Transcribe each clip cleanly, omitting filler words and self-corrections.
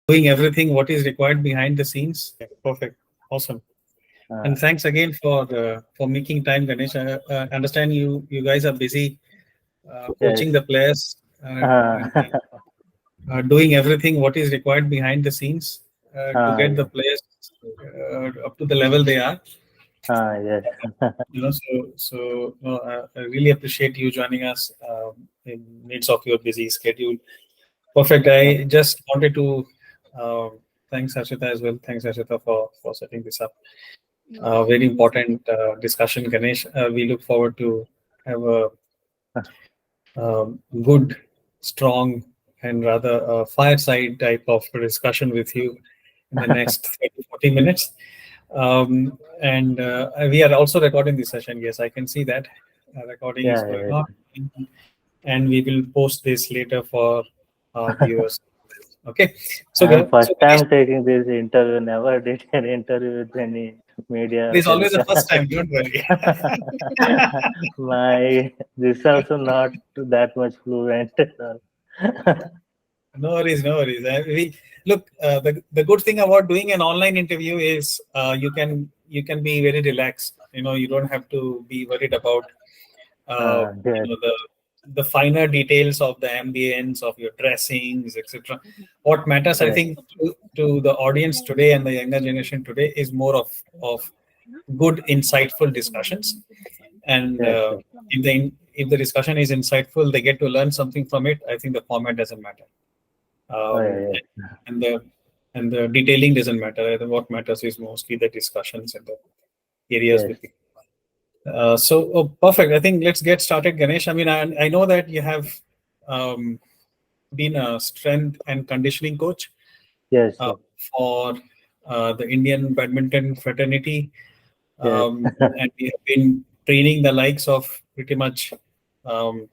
doing everything what is required behind the scenes. Yeah, perfect, awesome. Uh, And thanks again for making time, Ganesh. I understand you guys are busy yes. coaching the players Uh, and doing everything what is required behind the scenes to get the yeah. players up to the level they are. Yes. I really appreciate you joining us in midst of your busy schedule. Perfect. I just wanted to thanks Harshita as well. Thanks Harshita for setting this up. Very important discussion, Ganesh. We look forward to have a good, strong, and rather fireside type of discussion with you in the next 30 40 minutes. And we are also recording this session. Yes, I can see that recording is Yeah, going yes. on, and we will post this later for our viewers. Okay, I'm so first Ganesh, time taking this interview. Never did an interview with any media or this is always the telecast. first time. Don't worry. My this also not that much fluent. No worries, no worries. Look. The good thing about doing an online interview is you can be very relaxed. You don't have to be worried about Yes, the finer details of the ambience of your dressings, etc. What matters, I yes, think, to the audience today and the younger generation today is more of good, insightful discussions. And yes, yes. if the discussion is insightful, they get to learn something from it. I think the format doesn't matter. Oh, um, yeah, and the and the detailing doesn't matter. I think what matters is mostly the discussions and the areas yes, with the perfect. I think let's get started, Ganesh. I mean, I know that you have um, been a strength and conditioning coach yes, uh, yes, for the Indian Badminton fraternity, yes, and we have been training the likes of pretty much um,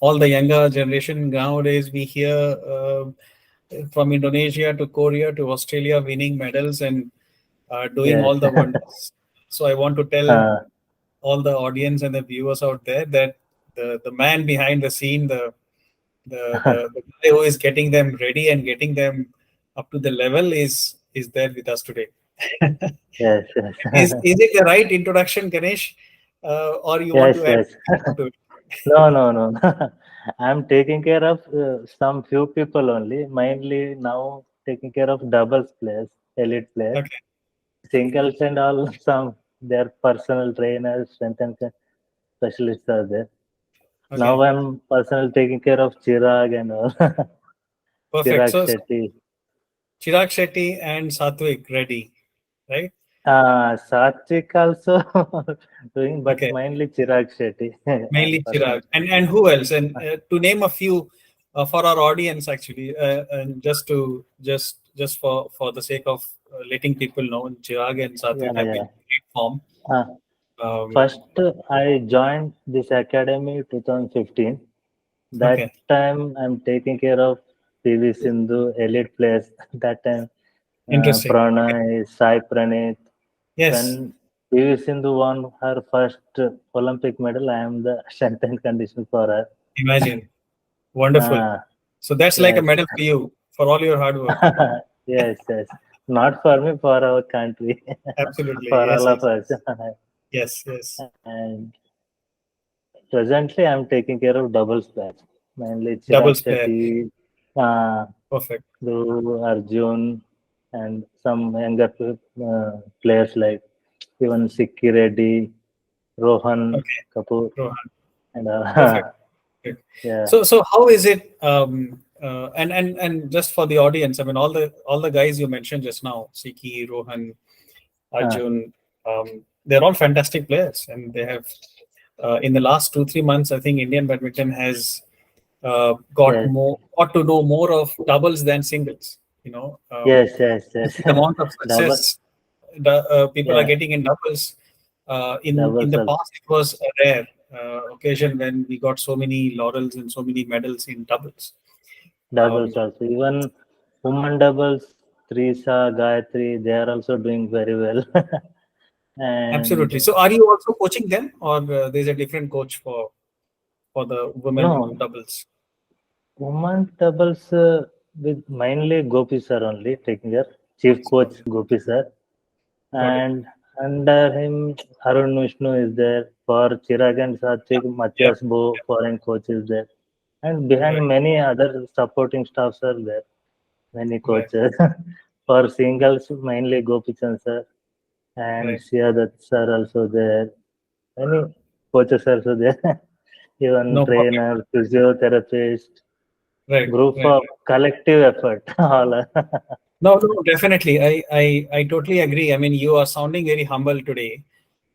all the younger generation nowadays. We hear from Indonesia to Korea to Australia winning medals and doing yes. all the wonders. So I want to tell Uh, all the audience and the viewers out there that the man behind the scene, the guy who is getting them ready and getting them up to the level is there with us today. yes, yes, Is it the right introduction, Ganesh, or you want yes, to add yes. more to it? No, no, no. I'm taking care of some few people only. Mainly now taking care of doubles players, elite players, Okay, singles and all. Some their personal trainers, strength and specialists are there. Now okay, I'm personal taking care of Chirag and all. perfect. Chirag So Shetty. Chirag Shetty and Satwik ready, right? Satvik also doing, but Okay, mainly Chirag Shetty. I'm mainly personal. Chirag, and who else? And to name a few for our audience, actually, and just for the sake of letting people know, Chirag and Yeah, Satwik have been yeah. in great form. Uh, Um, First, I joined this academy 2015. That okay, time, I'm taking care of PV Sindhu elite players. That time, interesting. Okay, Pranay, Sai Praneeth. yes, When PV Sindhu won her first Olympic medal, I am the strength and condition for her. imagine, wonderful. Uh, So that's like a yes, medal for you for all your hard work. yes, yes. Not for me, for our country, Absolutely, for yes, all of yes, us. yes, yes. And presently, I'm taking care of doubles players, mainly Chirag Doubles player, Shetty, uh, perfect. Dhruv, Arjun, and some younger players like even Sikki Reddy, Rohan Okay, Kapoor, Rohan, and perfect. Good. yeah, So how is it? And just for the audience, I mean, all the guys you mentioned just now, Siki, Rohan, uh, Arjun, they're all fantastic players, and they have in the last 2 3 months, I think Indian badminton has yes, got to know more of doubles than singles. yes, yes, To yes. see the amount of Double, success people are yeah, getting in doubles. In doubles the also, past, it was a rare occasion when we got so many laurels and so many medals in doubles. doubles Um, also. Even women doubles, Trisa, Gayatri, they are also doing very well. Absolutely. And So, are you also coaching them, or there's a different coach for the women no, doubles? women doubles. with mainly Gopi sir only taking care, chief coach So, Gopi sir, got it. and under him Arun Vishnu is there. For Chirag and Satvik, Yeah, Matthias Bo, foreign coach is there, and behind right, many other supporting staffs are there, many right, coaches. For singles, mainly Gopichand sir and right. Siadat sir also there. Many coaches also there. Even No, perfect. trainer, physiotherapist, Right, group right, of right. collective effort. All No, no, definitely. I totally agree. I mean, you are sounding very humble today.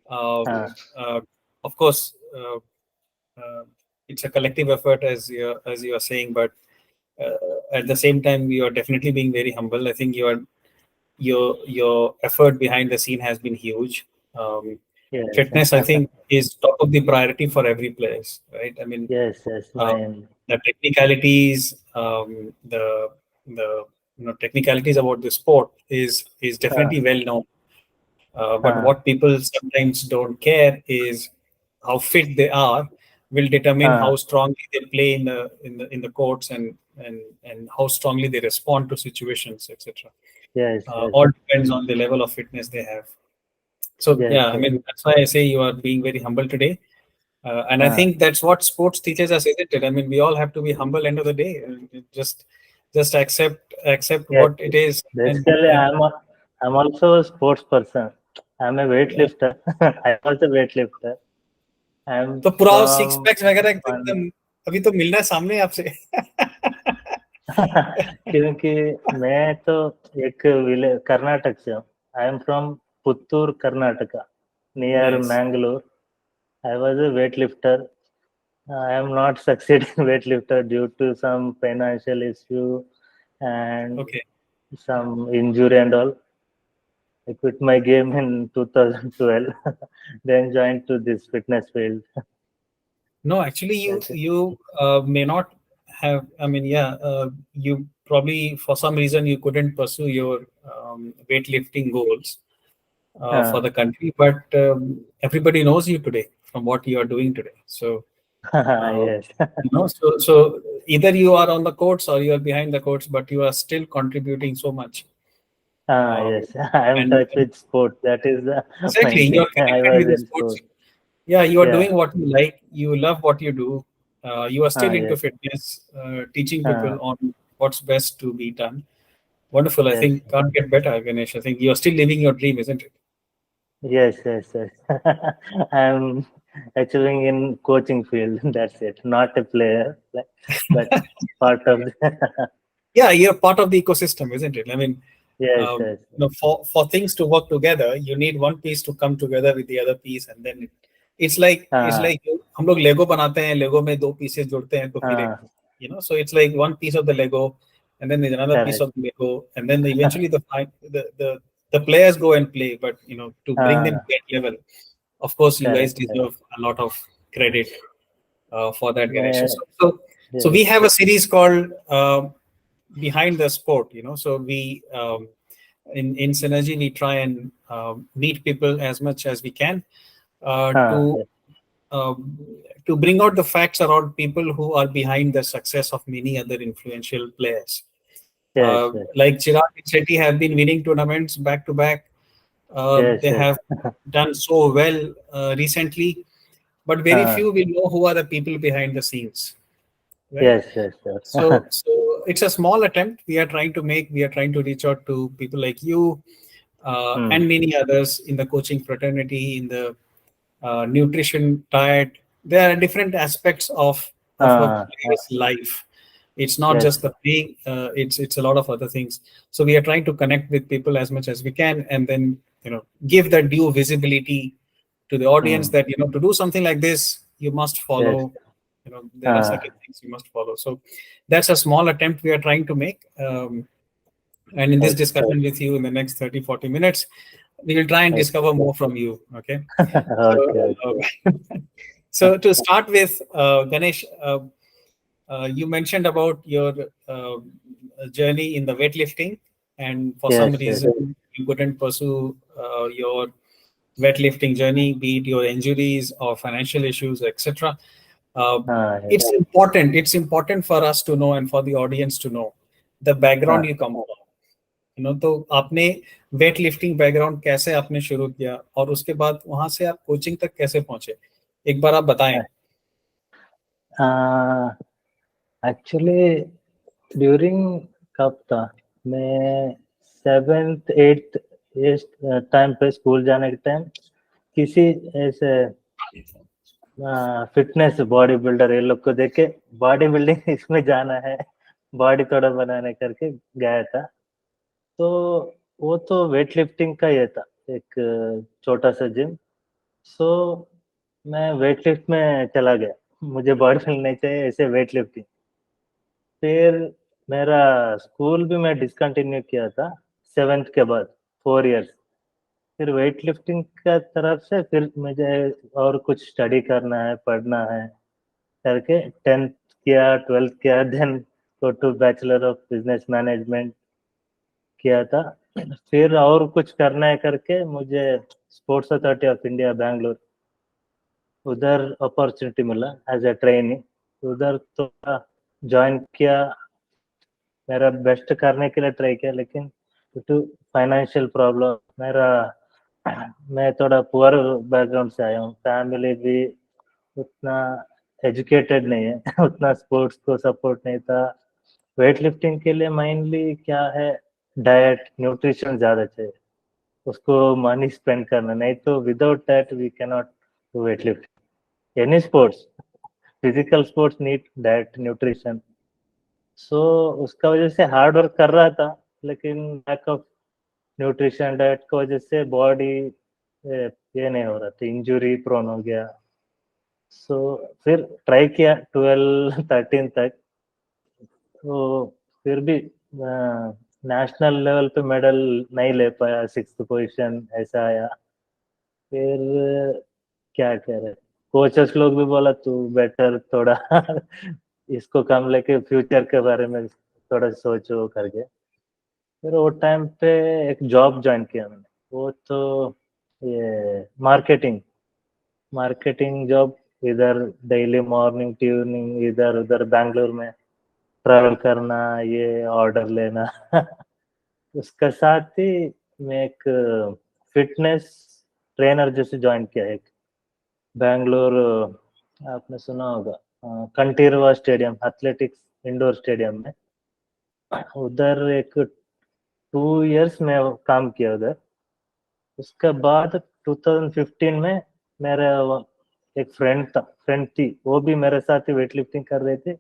uh, Uh, of course, it's a collective effort, as you are saying, but at the same time, you are definitely being very humble. I think your effort behind the scene has been huge. Um, yes, Fitness, I think, is top of the priority for every place, right? I mean, yes, yes. uh, My the technicalities, the technicalities about the sport is uh, definitely well known. But uh, what people sometimes don't care is how fit they are will determine uh, how strongly they play in the courts, and how strongly they respond to situations, etc. yes, yes, All depends on the level of fitness they have. So yes, yeah, I yes. mean that's why I say you are being very humble today, and I Uh, think that's what sports teaches us, isn't it? I mean, we all have to be humble end of the day, and just accept yes. what it is, Basically, and I'm also a sports person. I'm a yeah. weightlifter. I'm also a weightlifter. I'm तो पूरा six from PACS वगैरह one. एकदम अभी तो मिलना है सामने आपसे. क्योंकि मैं तो एक विलेज कर्नाटक से हूँ. I am from Puttur Karnataka near Nice. Mangalore. I was a weightlifter. I am not succeeding weightlifter due to some financial issue and Okay. some injury and all. I quit my game in 2012, then joined to this fitness field. No, actually, you That's it. you may not have. I mean, yeah, you probably for some reason you couldn't pursue your weightlifting goals for Uh, the country, but everybody knows you today from what you are doing today. So, uh, yes. so either you are on the courts or you are behind the courts, but you are still contributing so much. Um, Yes. I am and, touch and with sport. That is the exactly, main you're thing. I connected was with the in sports. sport. Yeah, you are Yeah. doing what you like. You love what you do. You are still into Yes. fitness, teaching Uh, people on what's best to be done. Wonderful. I yes. think can't get better, Ganesh. I think you are still living your dream, isn't it? Yes. Yes. Yes. I'm achieving in coaching field. That's it. Not a player, but part of the. Yeah, you're part of the ecosystem, isn't it? I mean, Yes. Yes. for things to work together, you need one piece to come together with the other piece, and then it's like हम लोग लेगो बनाते हैं, लेगो में दो pieces जुड़ते हैं तो फिर एक, Uh, so it's like one piece of the Lego, and then there's another piece correct. of the Lego, and then eventually the players go and play, but to bring them Uh, to that level, of course, you guys correct. Correct. deserve a lot of credit for that, Ganesh. Uh, So yes. we have a series called Behind the Sport. So we in Synergy we try and meet people as much as we can uh, to Yes. um, to bring out the facts around people who are behind the success of many other influential players. Yes. Yes. Like Chirag and Shetty have been winning tournaments back to back. Yes. They Yes. have done so well recently, but very Uh, few will know who are the people behind the scenes, right? yes. Yes. Yes. So it's a small attempt we are trying to make. We are trying to reach out to people like you Hmm. and many others in the coaching fraternity, in the nutrition, diet. There are different aspects of a player's life. It's not Yes. just the playing. It's a lot of other things. So we are trying to connect with people as much as we can, and then give the due visibility to the audience Hmm. that to do something like this you must Yes. follow. There are certain things you must follow. So that's a small attempt we are trying to make. And in this Okay. discussion with you in the next 30-40 minutes, we will try and Okay. discover more from you. Okay. Okay. So, so to start with, Ganesh, you mentioned about your journey in the weightlifting, and for some Yes. Yes. reason you couldn't pursue your weightlifting journey, be it your injuries or financial issues, etc. Uh, Yes. it's important. It's important for us to know and for the audience to know the background you come तो आपने weight lifting background कैसे आपने शुरू किया और उसके बाद वहां से आप कोचिंग तक कैसे पहुंचे, एक बार आप बताएं। एक्चुअली ड्यूरिंग कब था, मैं 7th 8th इस टाइम पे स्कूल जाने के टाइम किसी ऐसे फिटनेस बॉडी बिल्डर ये लोग को देख के बॉडी बिल्डिंग इसमें जाना है, बॉडी थोड़ा बनाने करके गया था। तो वो तो वेट लिफ्टिंग का ये था, एक छोटा सा जिम। सो मैं वेट लिफ्ट में चला गया, मुझे बॉडी बिल्डिंग नहीं चाहिए, ऐसे वेट लिफ्टिंग। फिर मेरा स्कूल भी मैं डिसकंटिन्यू किया था 7th के बाद 4 इयर्स। फिर वेट लिफ्टिंग का तरफ से फिर मुझे और कुछ स्टडी करना है, पढ़ना है करके 10th किया, 12th किया, then go to bachelor of business management किया था। फिर और कुछ करना है करके मुझे sports authority of India Bangalore, उधर अपॉर्चुनिटी मिला एज ए ट्रेनी। उधर तो ज्वाइन किया, मेरा बेस्ट करने के लिए ट्राई किया, लेकिन ड्यू टू फाइनेंशियल प्रॉब्लम मेरा, मैं थोड़ा पुअर बैकग्राउंड से आया हूँ, फैमिली भी उतना एजुकेटेड नहीं है उतना स्पोर्ट्स को सपोर्ट नहीं था। वेट लिफ्टिंग के लिए मेनली क्या है, डाइट न्यूट्रिशन ज़्यादा चाहिए, उसको मनी स्पेंड करना, नहीं तो without that we can not do weight lifting. Any sports, physical sports need diet nutrition. So उसका वजह से हार्ड वर्क कर रहा था, लेकिन लैक ऑफ न्यूट्रिशन डाइट की वजह से बॉडी ये नहीं हो रहा था, इंजुरी प्रोन हो गया। सो फिर ट्राई किया 12-13 तक, तो फिर भी नेशनल लेवल पे मेडल नहीं ले पाया, 6th पोजीशन ऐसा आया। फिर क्या कह रहे, कोचेस लोग भी बोला तू बेटर थोड़ा इसको कम लेके फ्यूचर के बारे में थोड़ा सोचो करके। फिर वो टाइम पे एक जॉब ज्वाइन किया मैंने, वो तो ये मार्केटिंग मार्केटिंग जॉब, इधर डेली मॉर्निंग ट्यूनिंग, इधर उधर बैंगलोर में ट्रैवल करना, ये ऑर्डर लेना उसका साथ ही मैं एक फिटनेस ट्रेनर जैसे ज्वाइन किया, एक बैंगलोर, आपने सुना होगा Kanteerava stadium, athletics indoor stadium में, उधर एक 2 इयर्स में काम किया उधर। उसके बाद 2015 में मेरा एक फ्रेंड थी, वो भी मेरे साथ ही वेट लिफ्टिंग कर रहे थे,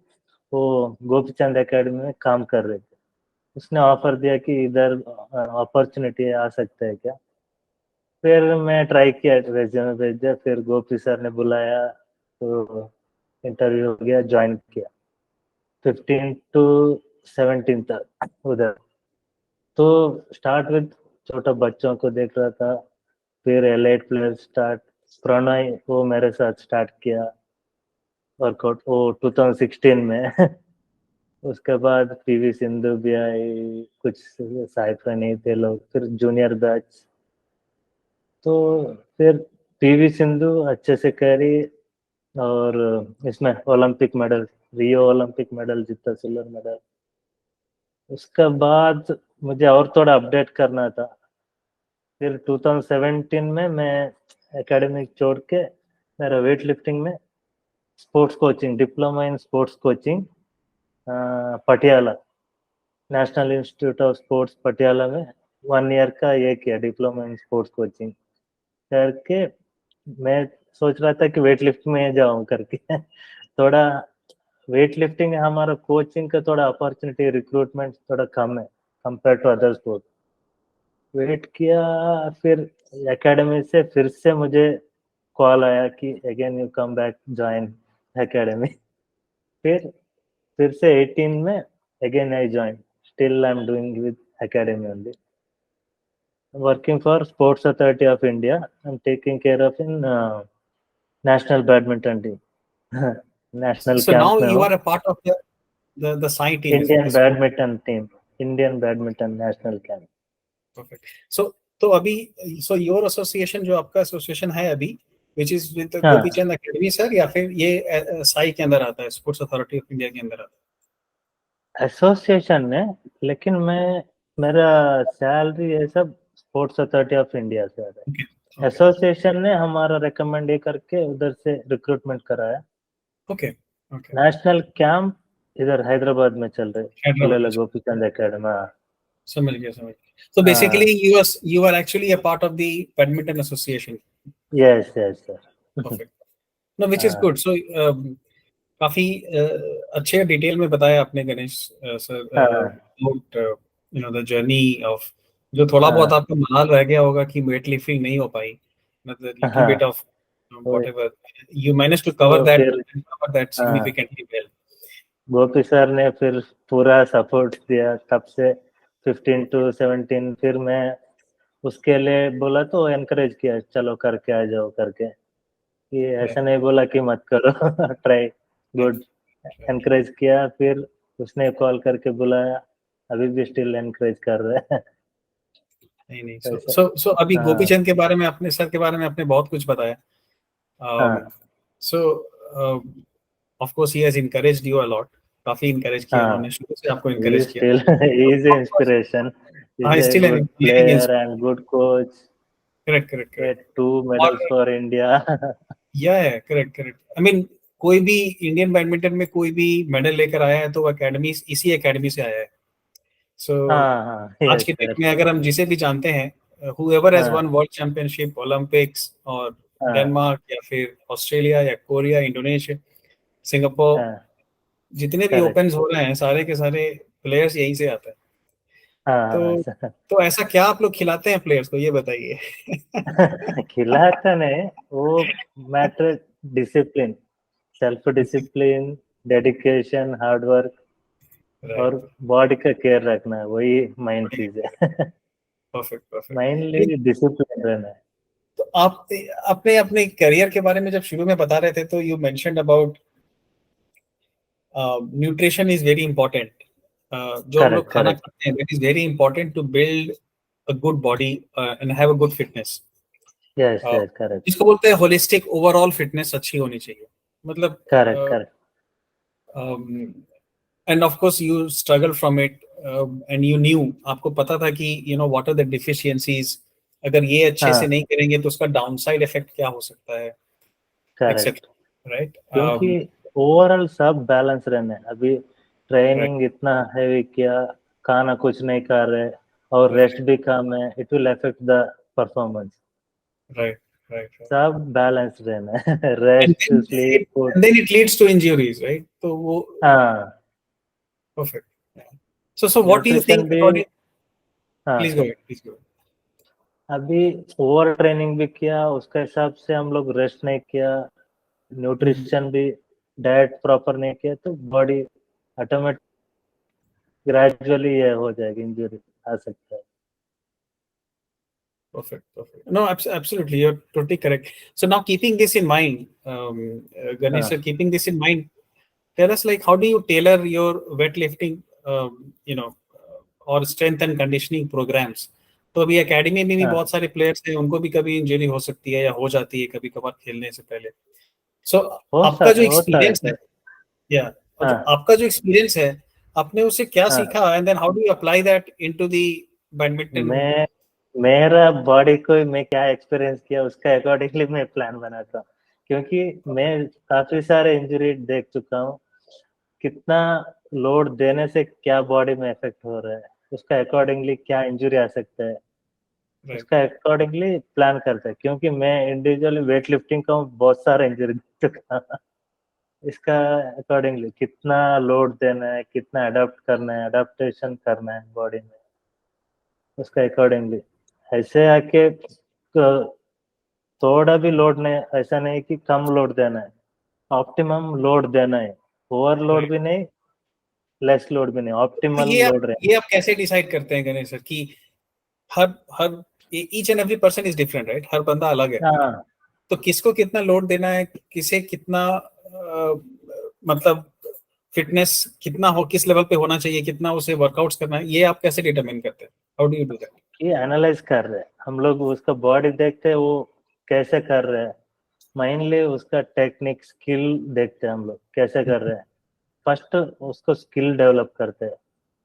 वो गोपीचंद एकेडमी में काम कर रहे थे। उसने ऑफर दिया कि इधर अपॉर्चुनिटी आ सकता है क्या। फिर मैं ट्राई किया, रेज्यूमे भेज दिया, फिर गोपी सर ने बुलाया तो इंटरव्यू हो गया, ज्वाइन किया 15 to 17 तक उधर। तो स्टार्ट विद छोटा बच्चों को देख रहा था, फिर एलाइट प्लेयर स्टार्ट, प्रणय वो मेरे साथ स्टार्ट किया वर्कआउट वो 2016 में उसके बाद पीवी सिंधु भी आई, कुछ साइफर नहीं थे लोग, फिर जूनियर बैच। तो फिर पीवी सिंधु अच्छे से करी, और इसमें Olympic medal, Rio Olympic medal जीता, सिल्वर मेडल। उसके बाद मुझे और थोड़ा अपडेट करना था, फिर 2017 में मैं एकेडमी छोड़ के मेरा वेट लिफ्टिंग में sports coaching, diploma in sports coaching Patiala, national institute of sports Patiala में 1 ईयर का ये किया, डिप्लोमा इन स्पोर्ट्स कोचिंग करके। मैं सोच रहा था कि वेट लिफ्ट में जाऊं करके थोड़ा वेट लिफ्टिंग हमारा कोचिंग का थोड़ा अपॉर्चुनिटी, रिक्रूटमेंट थोड़ा कम है compare to other sport. Wait किया, फिर एकेडमी से फिर से मुझे कॉल आया कि again you come back join academy. फिर से 18 में again I join, still I am doing with academy only, working for Sports Authority of India. I'm taking care of in National Badminton Team. National So camp now में you हो, are a part of the SAI team, is it? Indian Badminton Team, Indian Badminton National Camp. Perfect. So तो अभी so your association, जो आपका association है अभी, which is with हाँ, Gopichand academy sir, या फिर ये साई के अंदर आता है, स्पोर्ट्स अथॉरिटी ऑफ इंडिया के अंदर आता एसोसिएशन ने, लेकिन मेरा सैलरी ये सब स्पोर्ट्स अथॉरिटी ऑफ इंडिया से आ रहा ओके है। ओके एसोसिएशन ने हमारा रिकमेंड ये करके उधर से रिक्रूटमेंट कराया। Okay okay. नेशनल कैंप इधर हैदराबाद में चल रहे, हैदराबाद में। पुल्लेला गोपीचंद एकेडमी। समझ गया समझ गया। So basically you are actually a part of the badminton association. Yes yes sir. Perfect. No, which is good. So काफी अच्छे डिटेल में बताया आपने गणेश सर हाँ अबाउट द जर्नी ऑफ, जो थोड़ा बहुत हाँ आपको मलाल रह गया होगा कि वेट लिफ्टिंग नहीं हो पाई, मतलब लिटिल बिट हाँ। ऑफ वही। व्हाटएवर यू मैनेज टू तो फिर कवर दैट हाँ, सिग्निफिकेंटली वेल। गोपी सर ने फिर पूरा सपोर्ट दिया तब से 15 to 17। फिर मैं उसके लिए बोला तो एनकरेज किया, चलो करके आ जाओ करके। ये ऐसा नहीं बोला कि मत करो ट्राई, गुड, एनकरेज किया। फिर उसने कॉल करके बुलाया, अभी भी स्टिल एनकरेज कर रहे हैं। नहीं नहीं, सो ऐसे। सो सो अभी हाँ गोपीचंद के बारे में, अपने सर के बारे में आपने बहुत कुछ बताया। हाँ सो of course he has encouraged you a lot, काफी इनकरेज किया हाँ। उन्होंने, शुरू से आपको he इनकरेज is किया। still he is an inspiration. He's हाँ, a still an good living player inspiration. and good coach. Correct correct Get correct. 2 medals और for India. या करेक्ट करेक्ट, आई मीन कोई भी इंडियन बैडमिंटन में कोई भी medal लेकर आया है तो वो एकेडमी, इसी एकेडमी से आया है। सो हाँ हाँ आज yes के डेट correct। में अगर हम जिसे भी जानते हैं, whoever has हाँ won वर्ल्ड चैंपियनशिप, ओलंपिक्स और हाँ डेनमार्क या फिर ऑस्ट्रेलिया या कोरिया, इंडोनेशिया, सिंगापुर, हाँ जितने भी correct। ओपन्स हो रहे हैं सारे के सारे प्लेयर्स यहीं से आते हैं। हाँ हाँ तो तो ऐसा क्या आप लोग खिलाते हैं प्लेयर्स को, ये बताइए। खिलाता नहीं, वो matter discipline, self discipline, dedication, hard work और राइट। बॉडी का केयर रखना है, वही मेन चीज है। Perfect perfect. मेनली डिसिप्लिन रहना है। तो आप अपने अपने करियर के बारे में जब शुरू में बता रहे थे तो you mentioned about nutrition is very important. जो हम करेक्ट लोग खाना करेक्ट। खाते हैं, it is very important to build a good body and have a good fitness. Yes yes correct जिसको बोलते हैं होलिस्टिक ओवरऑल फिटनेस अच्छी होनी चाहिए, मतलब correct correct. And of course you struggle from it and you knew, आपको पता था कि you know what are the deficiencies, अगर ये अच्छे से हाँ नहीं करेंगे तो उसका डाउनसाइड इफेक्ट क्या हो सकता है, करेक्ट। Etcetera, right. क्योंकि ओवरऑल सब बैलेंस रहना है। अभी राइट ट्रेनिंग इतना हैवी किया, खाना कुछ नहीं खा रहे और रेस्ट भी कम है, it will affect the performance. Right right. सब बैलेंस रहना है and rest, then sleep, it, food. and then it leads to injuries, right? तो वो हाँ perfect. So what do you nutrition think भी। according? Please हाँ go ahead. Please go ahead. अभी over training भी किया, उसके हिसाब से हम लोग रेस्ट नहीं किया, न्यूट्रिशन भी, डाइट प्रॉपर नहीं किया, तो बॉडी ऑटोमेटिक ग्रेजुअली ये हो जाएगी, इंजरी आ सकता है। Perfect, perfect. No, absolutely, you're totally correct. So now, keeping this in mind, Ganesh, हाँ sir, keeping this in mind, tell us like how do you tailor your weightlifting, और strength and conditioning programs? तो अभी academy में भी हाँ बहुत सारे players हैं, उनको भी कभी इंजरी हो सकती है या हो जाती है कभी कभार खेलने से पहले। सो आपका जो होता है एक्सपीरियंस है, सर। या और जो हाँ आपका जो एक्सपीरियंस है, आपने उससे क्या हाँ। सीखा and then how do you apply that into the badminton? मैं मेरा बॉडी को मैं क्या एक्सपीरियंस किया उसका अकॉर्डिंगली मैं प्लान बनाता हूँ, क्योंकि मैं काफी सारे इंजरी देख चुका हूँ। कितना लोड देने से क्या बॉडी में इफेक्ट हो रहा है, उसका अकॉर्डिंगली क्या इंजरी आ सकता है, राइट उसका अकॉर्डिंगली प्लान करता है। क्योंकि मैं इंडिविजुअली वेट लिफ्टिंग का बहुत सारा इंजरी देख चुका हूँ। इसका अकॉर्डिंगली कितना लोड देना है, कितना अडेप्ट करना है, अडेप्टेशन करना है बॉडी में, उसका अकॉर्डिंगली ऐसे आके थोड़ा भी लोड नहीं, ऐसा नहीं कि कम लोड देना है, ऑप्टिमम लोड देना है। Overload right. भी नहीं, लेस लोड भी नहीं, तो ऑप्टिमल लोड ये रहना आप कैसे डिसाइड करते हैं गणेश सर कि हर हर each and every person is different, right? हर बंदा अलग है, है। हाँ तो किसको कितना लोड देना है, किसे कितना मतलब फिटनेस कितना हो, किस लेवल पे होना चाहिए, कितना उसे वर्कआउट्स करना है, ये आप कैसे डिटरमिन करते हैं? How do you do that? ये एनालाइज कर रहे हैं हम लोग, उसका बॉडी देखते हैं वो कैसे कर रहे हैं। मेनली उसका टेक्निक स्किल देखते हैं हम लोग कैसे कर रहे हैं। फर्स्ट उसको स्किल डेवलप करते हैं,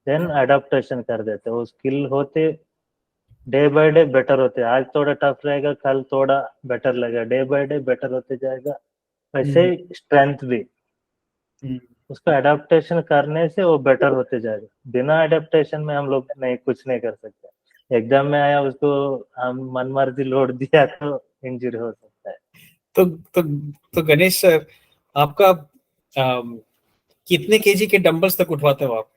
देन अडेप्टेशन कर देते हैं। वो स्किल होते डे बाय डे बेटर होते हैं। आज थोड़ा टफ रहेगा, कल थोड़ा बेटर लगेगा, डे बाय डे बेटर होते जाएगा। वैसे हम्म, ही स्ट्रेंथ भी, हम्म। उसको अडेप्टेशन करने से वो बेटर होते जाएगा। बिना अडेप्टेशन में हम लोग नहीं, कुछ नहीं कर सकते। एग्जाम में आया, उसको हम मनमर्जी लोड दिया तो इंजरी हो सकता है। तो तो तो गणेश सर, आपका कितने केजी के डंबल्स तक उठवाते हो आप?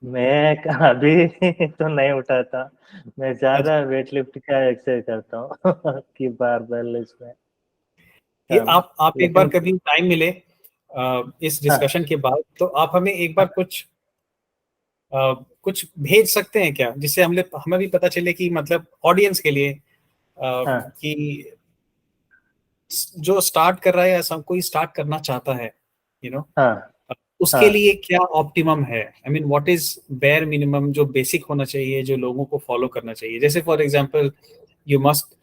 मैं अभी तो नहीं उठाता, मैं अच्छा, ज्यादा वेट लिफ्ट का एक्सरसाइज करता हूँ कि बारबेल इसमें ये कम। आप एक बार लेकिन कभी टाइम मिले इस हाँ, डिस्कशन के बाद तो आप हमें एक बार कुछ भेज सकते हैं क्या, जिससे हमें भी पता चले कि मतलब ऑडियंस के लिए हाँ, कि जो स्टार्ट कर रहा है या सब कोई स्टार्ट करना चाहता है, यू नो, हाँ, उसके हाँ, लिए क्या ऑप्टिमम है? I mean what is bare minimum जो बेसिक होना चाहिए, जो लोगों को फॉलो करना चाहिए? जैसे for example you must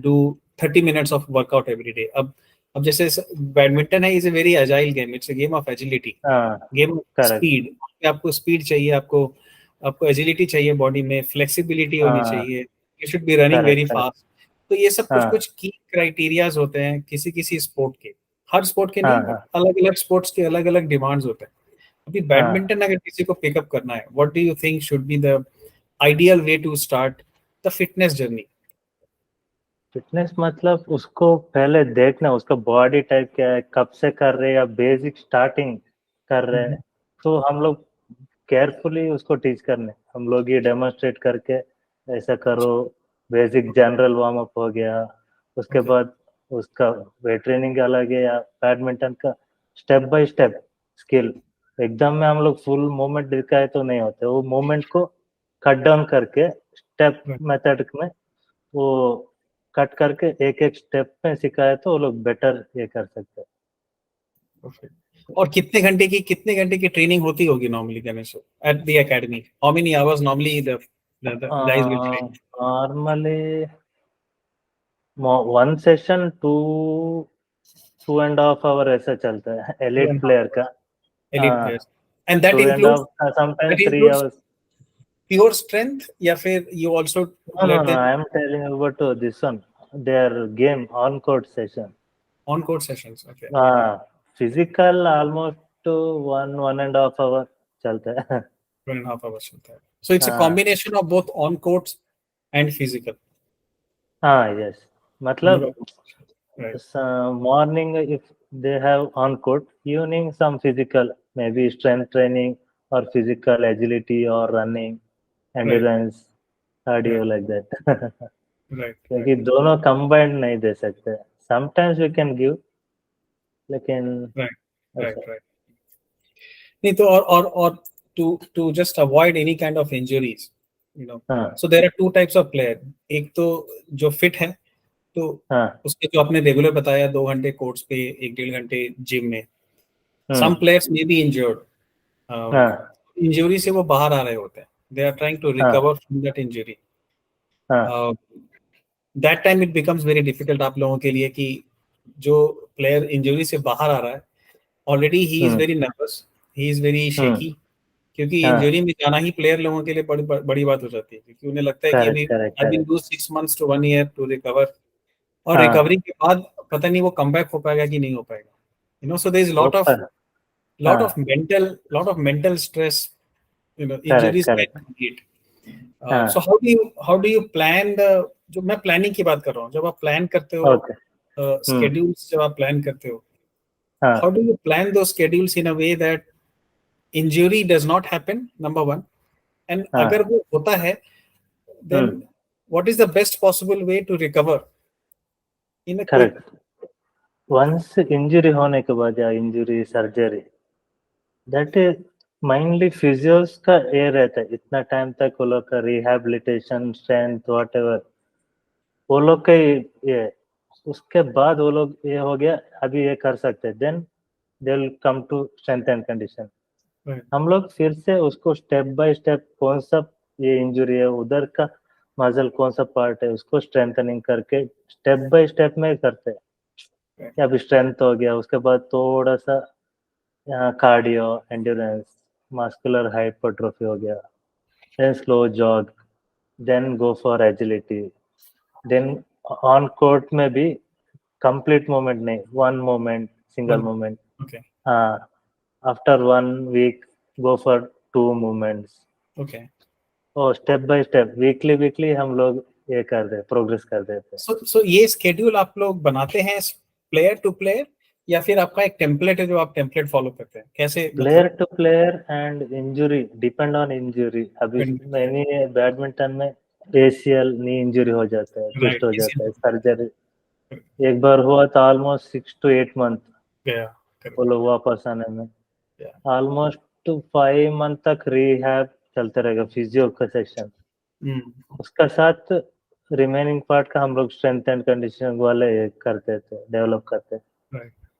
do 30 minutes of workout every day. अब जैसे बैडमिंटन है, is a very agile game, it's a game of agility, हाँ, गेम ऑफ करेक्ट, स्पीड। आपको स्पीड चाहिए, आपको आपको एजिलिटी चाहिए, बॉडी में फ्लेक्सिबिलिटी होनी हाँ, चाहिए, you should be running correct, very correct, fast. तो ये सब कुछ हाँ, कुछ की क्राइटेरियाज होते हैं किसी किसी स्पोर्ट के, हर स्पोर्ट के हाँ, नहीं, बट हाँ, अलग अलग स्पोर्ट्स के अलग अलग डिमांड्स होते हैं। अभी हाँ। बैडमिंटन अगर किसी को पिकअप करना है, what do you think should be the ideal way to start the fitness journey? Fitness मतलब उसको पहले देखना, उसका बॉडी टाइप क्या है, कब से कर रहे हैं, या बेसिक स्टार्टिंग कर रहे हैं। तो हम लोग केयरफुली उसको टीच करने, हम लोग ये डेमोन्स्ट्रेट करके ऐसा करो। बेसिक जनरल वार्म अप हो गया, उसके ओके, बाद उसका वेट ट्रेनिंग अलग है, या बैडमिंटन का स्टेप बाय स्टेप स्किल। एकदम में हम लोग फुल मूवमेंट दिखाए तो नहीं होते, वो मूवमेंट को कट डाउन करके स्टेप मेथड में वो कट करके एक एक स्टेप में सिखाए तो वो लोग बेटर ये कर सकते हैं। और कितने घंटे की ट्रेनिंग होती होगी normally Ganesh at the academy? How many hours normally the guys will train? Normally one session 2.5 hour ऐसा चलता है two elite and half player का। आवर्स elite हाँ, players, and that two and includes half, sometimes that three includes hours pure strength, या फिर you also no, no, let no, them I am telling about this one, their game on court session. on court sessions? Okay, हाँ, physical almost 1.5 our चलता है 2.5 hours चलता है, so it's a हाँ, combination of both on courts and physical, हाँ, yes, दोनों मतलब का, right? morning if they have on court, evening some physical, maybe strength training or physical agility or running, Right, endurance, right, cardio like that right, right, क्योंकि दोनों combined नहीं दे सकते, sometimes we can give, लेकिन right, right, ऐसा। right. नहीं तो और to just avoid any kind of injuries, you know, हाँ, so there are two types of player. एक तो जो फिट है, तो हाँ, उसके जो आपने रेगुलर बताया 2 घंटे कोर्ट्स पे, 1 डेढ़ घंटे जिम में। सम हम्म, प्लेयर्स मे बी इंजर्ड, हाँ, इंजरी से वो बाहर आ रहे होते हैं, दे आर ट्राइंग टू हाँ, रिकवर फ्रॉम दैट इंजरी। हाँ, that time it becomes very difficult आप लोगों के लिए कि जो प्लेयर इंजरी से बाहर आ रहा है, already he is hmm, very nervous, he is very hmm, shaky, क्योंकि हाँ, इंजरी में जाना ही प्लेयर लोगों के लिए बड़ी बात हो जाती है, क्योंकि उन्हें लगता है कि करेक्ट, अभी correct, I will correct, do 6 months to 1 year to recover, और हाँ, रिकवरी के बाद पता नहीं वो कम बैक हो पाएगा कि नहीं हो पाएगा, you know. So there is ऊपर, lot of हाँ, mental stress, you know, correct, injuries can correct, create. So हाँ, how do you plan the, जो मैं प्लानिंग की बात कर रहा हूँ, जब आप प्लान करते हो ओके, हम्म, schedules, जब आप प्लान करते हो, how हाँ, do you plan those schedules in a way that injury does not happen, number one, and अगर हाँ, वो होता है, then hmm, what is the best possible way to recover in a quick? Correct. Once injury होने के बाद या injury surgery, that is mainly physios का ये रहता है, इतना टाइम तक वो लोग का रिहैबिलिटेशन, स्ट्रेंथ, वॉट एवर वो लोग का ये, उसके बाद वो लोग ये हो गया, अभी ये कर सकते हैं, then they will come to strength and condition. Right, हम लोग फिर से उसको स्टेप बाय स्टेप, कौन सा ये इंजरी है, उधर का मसल कौन सा पार्ट है, उसको स्ट्रेंथनिंग करके स्टेप बाय स्टेप में करते हैं। right, या अभी स्ट्रेंथ हो गया, उसके बाद थोड़ा सा यहाँ कार्डियो, एंड्योरेंस, मस्कुलर हाइपरट्रोफी हो गया, then slow jog, then go for agility, then on court में भी कंप्लीट मूवमेंट नहीं, one movement, single One. Movement. Okay. हाँ, after 1 week go for 2 movements. Okay. Oh step by step, weekly हम लोग ये कर रहे, प्रोग्रेस कर देते. So ये स्केड्यूल आप लोग बनाते हैं प्लेयर टू प्लेयर, या फिर आपका एक टेम्पलेट है जो आप टेम्पलेट फॉलो करते हैं, कैसे प्लेयर मतलब? Two player and injury, depend on injury. अभी मैंने बैडमिंटन में ACL नी इंजुरी हो जाता है, ट्विस्ट हो जाता है, सर्जरी एक बार हुआ था, ऑलमोस्ट 6 to 8 month गया. वो लोग वापस आने में. ऑलमोस्ट 5 month तक रिहैब चलते रहेगा, फिजियो का सेक्शन. उसका साथ रिमेनिंग पार्ट का हम लोग स्ट्रेंथ एंड कंडीशनिंग वाले करते थे, डेवलप करते.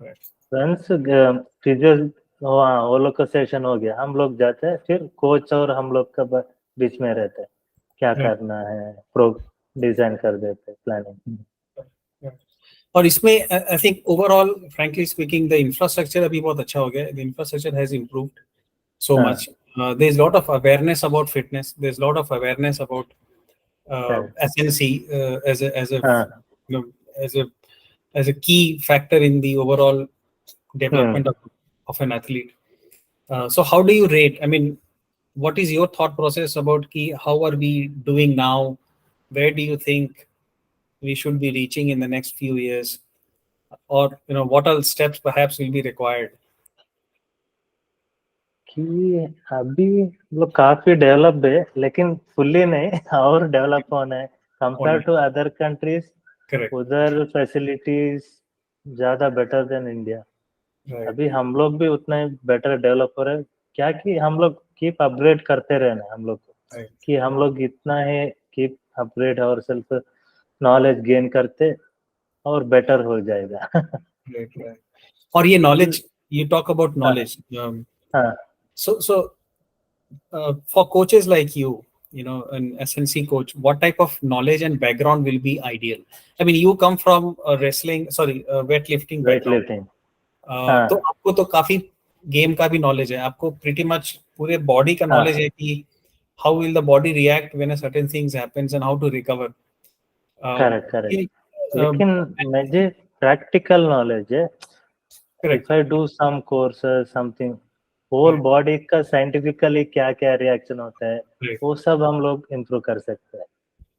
फ्रेंड्स फिजियो वो लोग का सेशन हो गया, हम लोग जाते हैं, फिर कोच और हम लोग का बीच में रहते हैं, क्या करना है, प्रो डिजाइन कर देते, प्लानिंग. और इसमें I think overall frankly speaking the infrastructure अभी बहुत अच्छा हो गया है. The infrastructure has improved so much. There is a lot of awareness about fitness. There is a lot of awareness about SNC as a you know, as a key factor in the overall development of an athlete. So how do you rate? I mean, what is your thought process about how are we doing now? Where do you think we should be reaching in the next few years? Or what all steps perhaps will be required? कि अभी लोग काफी developed है, लेकिन fully नहीं, और develop होना है कंपेयर टू अदर कंट्रीज. उधर फैसिलिटीज ज्यादा बेटर देन इंडिया. अभी हम लोग भी उतना ही बेटर डेवलप हो रहे हैं, क्या कि हम लोग कीप अपग्रेड करते रहना हम लोग को, कि हम लोग इतना है कीप अपग्रेड और सेल्फ नॉलेज गेन करते और बेटर हो जाएगा. और ये knowledge, you talk about knowledge. So for coaches like you, an SNC coach, what type of knowledge and background will be ideal? I mean, you come from a weightlifting background. तो आपको तो काफी game का भी knowledge है, आपको pretty much पूरे body का नॉलेज है कि how will the body react when a certain things happens and how to recover. Correct. लेकिन मुझे प्रैक्टिकल नॉलेज है. If I do some courses, something, whole body का साइंटिफिकली क्या क्या रिएक्शन होता है, वो सब हम लोग इम्प्रूव कर सकते हैं.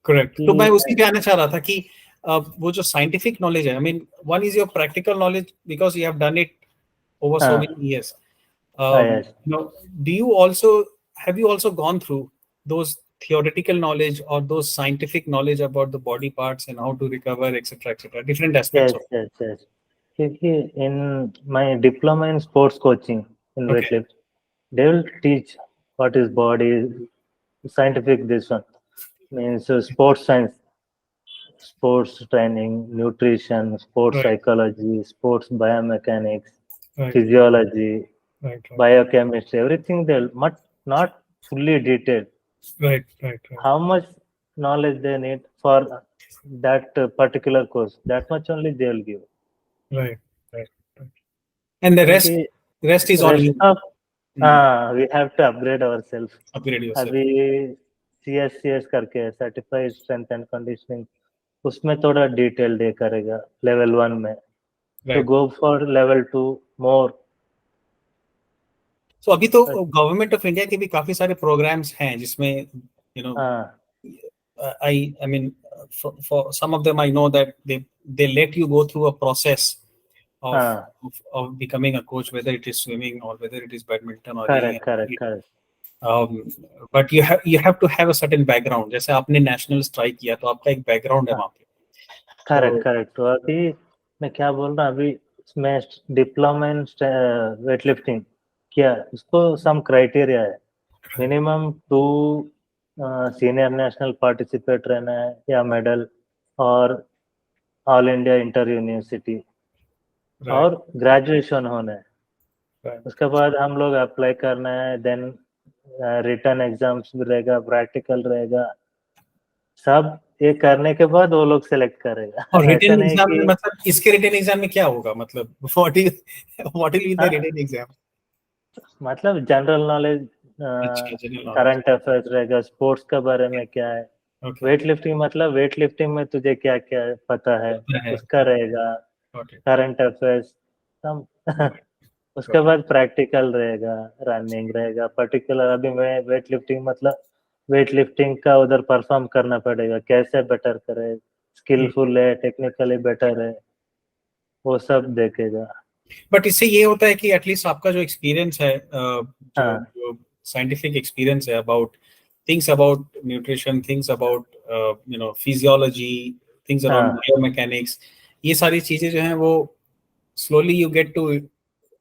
करेक्ट. तो मैं उसी पे आना चाह रहा था कि वो जो साइंटिफिक नॉलेज है, I mean one is your practical knowledge because you have done it over so many years. Have you also gone through those theoretical knowledge or those scientific knowledge about the body parts and how to recover, etc., different aspects of it? Yes. क्योंकि in my diploma in sports coaching in weightlift, they will teach what is body, scientific, this one means sports science, sports training, nutrition, sports psychology, sports biomechanics, physiology, biochemistry, everything they'll not fully detailed. Right. How much knowledge they need for that particular course, that much only they will give. Right. And the rest is on you. We have to upgrade ourselves. Upgrade yourself. अभी CSCS करके certified strength and conditioning, उसमें थोड़ा detail दे करेगा level 1 में, तो go for level 2 more. So अभी तो government of India के भी काफी सारे प्रोग्राम्स हैं जिसमें I mean for some of them I know that they let you go through a process of becoming a coach, whether it is swimming or whether it is badminton or correct. But you have to have a certain background. जैसे आपने national strike किया तो आपका एक background है वहाँ पे. Correct. तो अभी मैं क्या बोल रहा हूँ, अभी मैं डिप्लोमा इन वेटलिफ्टिंग किया, उसको सम क्राइटेरिया है. मिनिमम 2 सीनियर नेशनल पार्टिसिपेट रहना है या मेडल, और ऑल इंडिया इंटर यूनिवर्सिटी, और ग्रेजुएशन होना है. उसके बाद हम लोग अप्लाई करना है, देन रिटन एग्जाम्स भी रहेगा, प्रैक्टिकल रहेगा, सब ये करने के बाद वो लोग सेलेक्ट करेगा. और रिटन एग्जाम में मतलब इसके रिटन एग्जाम में क्या होगा, मतलब what will be the written exam? मतलब जनरल नॉलेज, अच्छा, जनरल नॉलेज। करंट अफेयर्स रहेगा, स्पोर्ट्स के बारे में क्या है, ओके। वेट लिफ्टिंग मतलब वेट लिफ्टिंग में तुझे क्या क्या पता है होता है। उसका रहेगा, गॉट इट। करंट अफेयर्स सब। उसके गॉट इट। बाद प्रैक्टिकल रहेगा, रनिंग रहेगा पर्टिकुलर। अभी मैं वेट लिफ्टिंग मतलब वेट लिफ्टिंग का उधर परफॉर्म करना पड़ेगा, कैसे बेटर करे, स्किलफुल है टेक्निकली बेटर है, वो सब देखेगा। बट इससे ये होता है कि एटलीस्ट आपका जो एक्सपीरियंस है, जो हाँ जो साइंटिफिक एक्सपीरियंस है about things, about nutrition, things about physiology, things around हाँ बायोमैकेनिक्स, ये सारी चीजें जो हैं वो slowly you get to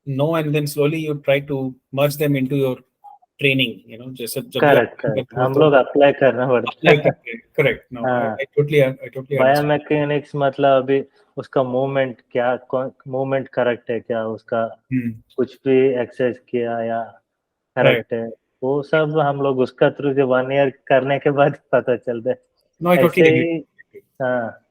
know, and then slowly you try to merge them into your training, जैसे जब भी आप करेक्ट train करेक्ट, करते हो हम तो लोग अप्लाई करना अप्लाई पड़ता है। करते हैं। करेक्ट। नो, हाँ, I totally understand. बायोमैकेनिक्स मतलब अभी उसका मूवमेंट क्या, मूवमेंट करेक्ट है क्या उसका, हम्म। कुछ भी एक्सरसाइज किया या राइट। करेक्ट है, वो सब हम लोग उसका थ्रू जो 1 ईयर करने के बाद पता चलता नो, आई है टोटली ऐसे एग्री। ही। हाँ,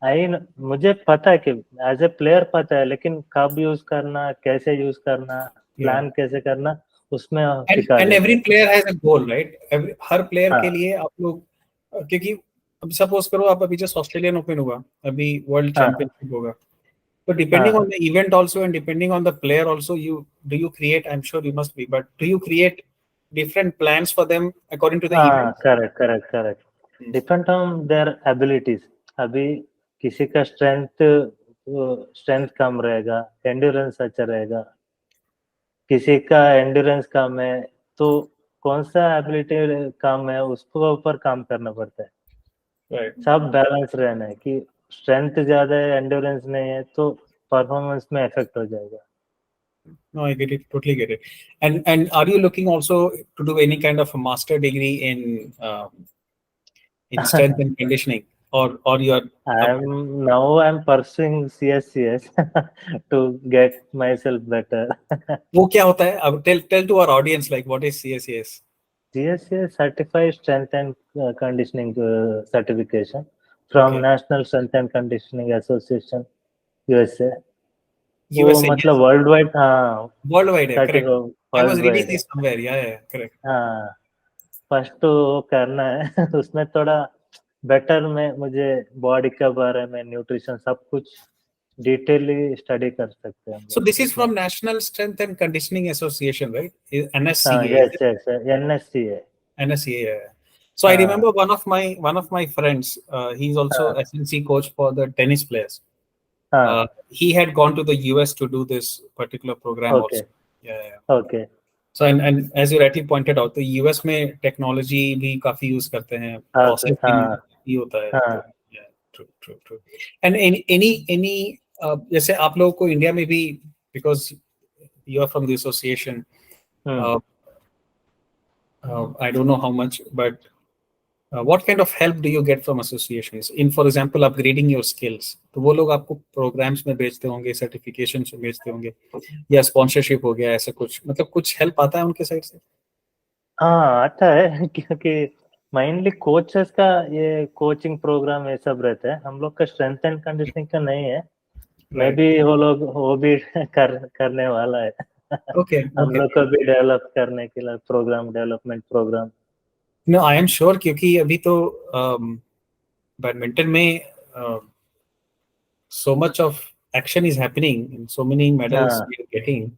आई मुझे पता है कि एज ए प्लेयर पता है, लेकिन कब यूज करना, कैसे यूज करना, या प्लान कैसे करना, उसमें एंड सिखा एंड देते एवरी हैं। Player has a goal, right? Her player के हाँ लिए आप लोग, क्योंकि अब सपोज करो आप अभी जस्ट ऑस्ट्रेलियन ओपन हुआ, अभी वर्ल्ड हाँ चैंपियनशिप होगा, so depending on हाँ the event also and depending on the player also, you create, I'm sure you must be, but do you create different plans for them according to the हाँ, events? Correct correct correct, Hmm. Depend on their abilities. अभी किसी का strength कम रहेगा, endurance अच्छा रहेगा, किसी का endurance कम है, तो कौन सा एबिलिटी कम है उसको ऊपर काम करना पड़ता है। Right. सब बैलेंस रहना है कि स्ट्रेंथ ज्यादा है एंड्योरेंस नहीं है तो परफॉर्मेंस में इफेक्ट हो जाएगा। No, I get it, totally get it. And are you looking also to do any kind of a master degree in strength and conditioning, or you are up? I am pursuing CSCS to get myself better. वो क्या होता है? अब tell to our audience like what is CSCS? CSCS certified strength and conditioning certification from Okay. National Strength and Conditioning Association USA। वो USA, मतलब yes. World wide, हाँ Worldwide है, correct. Certified I was world reading wide है। this somewhere. Yeah, correct. हाँ, first तो वो करना है। उसमें थोड़ा बेटर में मुझे बॉडी के बारे में, न्यूट्रिशन सब कुछ डिटेली स्टडी कर सकते हैं हम So लोग this is उसमें। from National Strength and Conditioning Association, right? हाँ NSCA, is yes it? Yes, NSC है। NSCA. Yeah. So I हाँ remember one of my friends. He's also हाँ SNC coach for the tennis players. हाँ, He had gone to the US to do this particular program okay also. Yeah, yeah. Okay, So and as you rightly pointed out, the US में technology भी काफी use करते हैं, process भी हाँ ये होता है, तो हाँ yeah, true. And any जैसे आप लोगों को इंडिया में भी, because you are from the association, hmm. uh, I don't know how much, but what kind of help do you get from associations in, for example, upgrading your skills? तो वो लोग आपको programs में भेजते होंगे, certifications में भेजते होंगे, या sponsorship हो गया, ऐसा कुछ, मतलब कुछ help आता है उनके साइड से? हाँ आता है क्योंकि मेनली कोचेस का ये कोचिंग प्रोग्राम ये सब रहता है, हम लोग का स्ट्रेंथ एंड कंडीशनिंग का नहीं है। मैं Right. भी वो लोग वो भी करने वाला है। Okay, हम okay. लोग को भी डेवलप करने के लिए program, development program. No, I am sure, क्योंकि अभी तो बैडमिंटन में so much of action is happening and so many medals हाँ we are getting.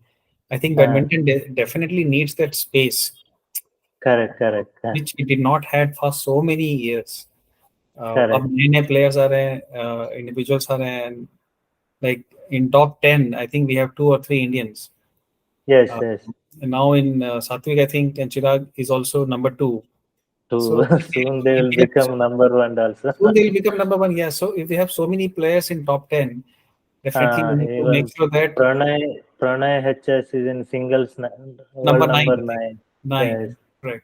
I think हाँ, badminton definitely needs that space, correct correct which it did not had for so many years. अब correct, नए नए players आ रहे हैं, individuals आ रहे हैं, like in top 10 I think we have 2 or 3 Indians. Yes uh, yes, Now in Satvik, I think, and Chirag is also number 2. Two So soon they if will we have, become number one also. soon they will become number 1. Yeah, so if we have so many players in top 10, definitely we हाँ, need to even make sure that Prannoy HS is in singles number world 9, number I think. 9। Yes, 9, right.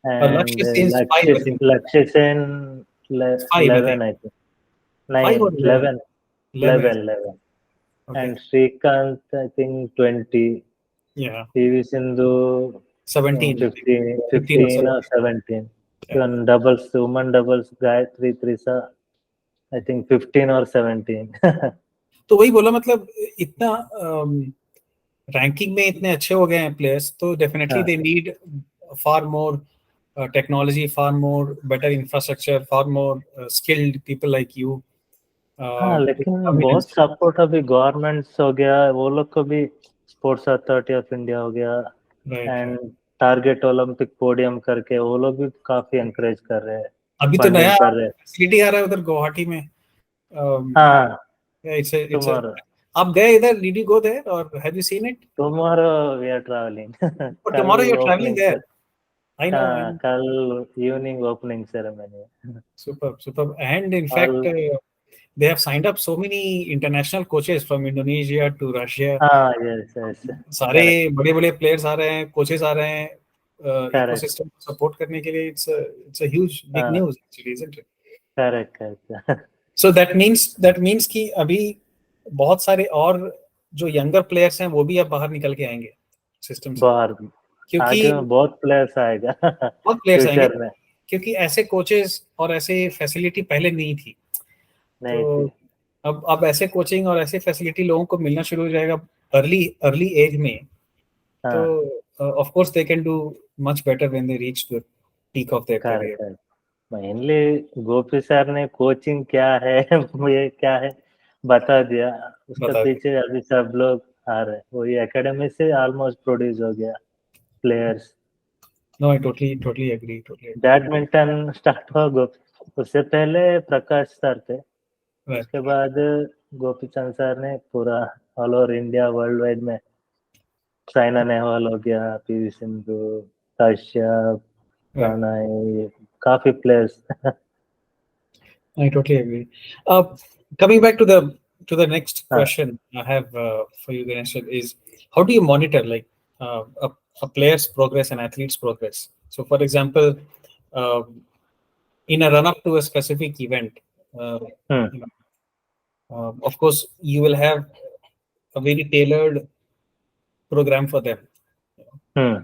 and Lakshya is 5, I think. Lakshya Sen 5, I think. 11 I think, 5 or 9 11. 11 11. 11, Okay. and Srikanth I think 20, Yeah. PV Sindhu 17, I think. 15, 15 or 15 or 17. 17, Yeah. even doubles, women doubles, Gayatri Trisa I think 15 or 17। तो वही बोला, मतलब इतना ranking में इतने अच्छे हो गए हैं प्लेयर्स, तो डेफिनेटली हाँ they need far more technology, far more better infrastructure, far more skilled people like you हाँ, to लेकिन come in and बहुत सपोर्ट अभी गवर्नमेंट्स हो गया, वो लोग को भी स्पोर्ट्स अथॉरिटी ऑफ इंडिया हो गया, right, and right. Target Olympic podium करके वो लोग भी काफी एनकरेज कर रहे हैं, अभी तो फंडिंग नया कर रहे हैं। फैसिलिटी आ रहा है उधर गुवाहाटी में. हाँ, इट्स टुमारो आप गए इधर? डिड यू गो देयर और have you seen it? Tomorrow we are travelling But कल tomorrow you're traveling opening there. Sir. I know, I हाँ, know. कल इवनिंग ओपनिंग सेरेमनी है। Superb, superb. And in fact, और they have signed up so many international coaches from Indonesia to Russia. हाँ, yes yes, सारे correct बड़े बड़े players आ रहे हैं, कोचेस आ रहे हैं करेक्ट, इकोसिस्टम को सपोर्ट करने के लिए. इट्स अ ह्यूज बिग हाँ news actually, isn't it? Correct correct. So that means कि अभी बहुत सारे और जो यंगर प्लेयर्स हैं वो भी अब बाहर निकल के आएंगे सिस्टम से, बाहर क्योंकि आगे में बहुत प्लेयर्स आएगा बहुत प्लेयर्स आएंगे, फ्यूचर में। क्योंकि ऐसे कोचेस और ऐसे फैसिलिटी पहले नहीं थी. नहीं तो थी। अब ऐसे कोचिंग और ऐसे फैसिलिटी लोगों को मिलना शुरू हो जाएगा अर्ली अर्ली एज में. तो हाँ of course they can do much better when they reach the peak of their correct career. Correct. Mainly Gopi sir ने कोचिंग क्या है ये क्या है बता दिया, उसके बता दें. पीछे अभी सब लोग आ रहे हैं, वही एकेडमी से ऑलमोस्ट प्रोड्यूस हो गया players. No, I totally agree, totally agree. Badminton start हुआ उससे पहले प्रकाश सर थे, राइट, उसके बाद गोपीचंद सर ने पूरा all over India world wide में, साइना नेहवाल हो गया, पीवी सिंधु, कश्यप, राइट. प्रणय, काफी players. I totally agree. Coming back to the next हाँ question I have for you, Ganesh, is how do you monitor like a player's progress and athlete's progress? So, for example, uh, in a run up to a specific event, uh, hmm you know, of course, you will have a very tailored program for them, हम्म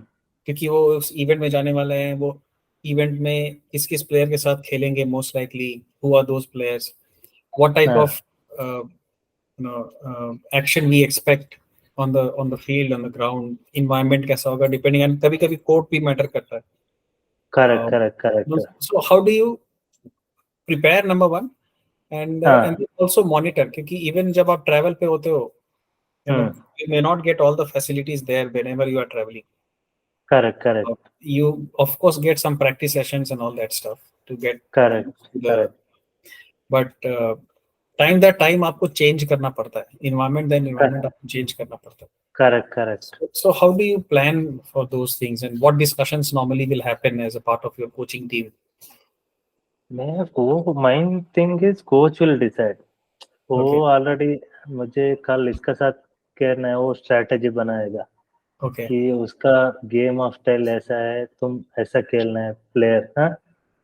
क्योंकि वो उस event में जाने वाले हैं. वो event में किस किस प्लेयर के साथ खेलेंगे, most likely who are those players, what type हाँ of action we expect on the field, on the ground, environment कैसा होगा, depending on कभी कभी कोर्ट भी मैटर करता है. Correct uh, correct correct. so how do you prepare, number one, and हाँ also monitor, क्योंकि even जब आप travel पे होते हो, you know, hmm you may not get all the facilities there whenever you are traveling. Correct correct You of course get some practice sessions and all that stuff to get correct the, correct but time आपको change करना पड़ता है, environment आपको change करना पड़ता है. Correct correct. So how do you plan for those things, and what discussions normally will happen as a part of your coaching team? मैं वो mine thing is coach will decide, वो Okay, already मुझे कल इसके साथ कहना है, वो स्ट्रेटेजी बनाएगा okay, कि उसका गेम ऑफ स्टाइल ऐसा है, तुम ऐसा खेलना है प्लेयर। हाँ,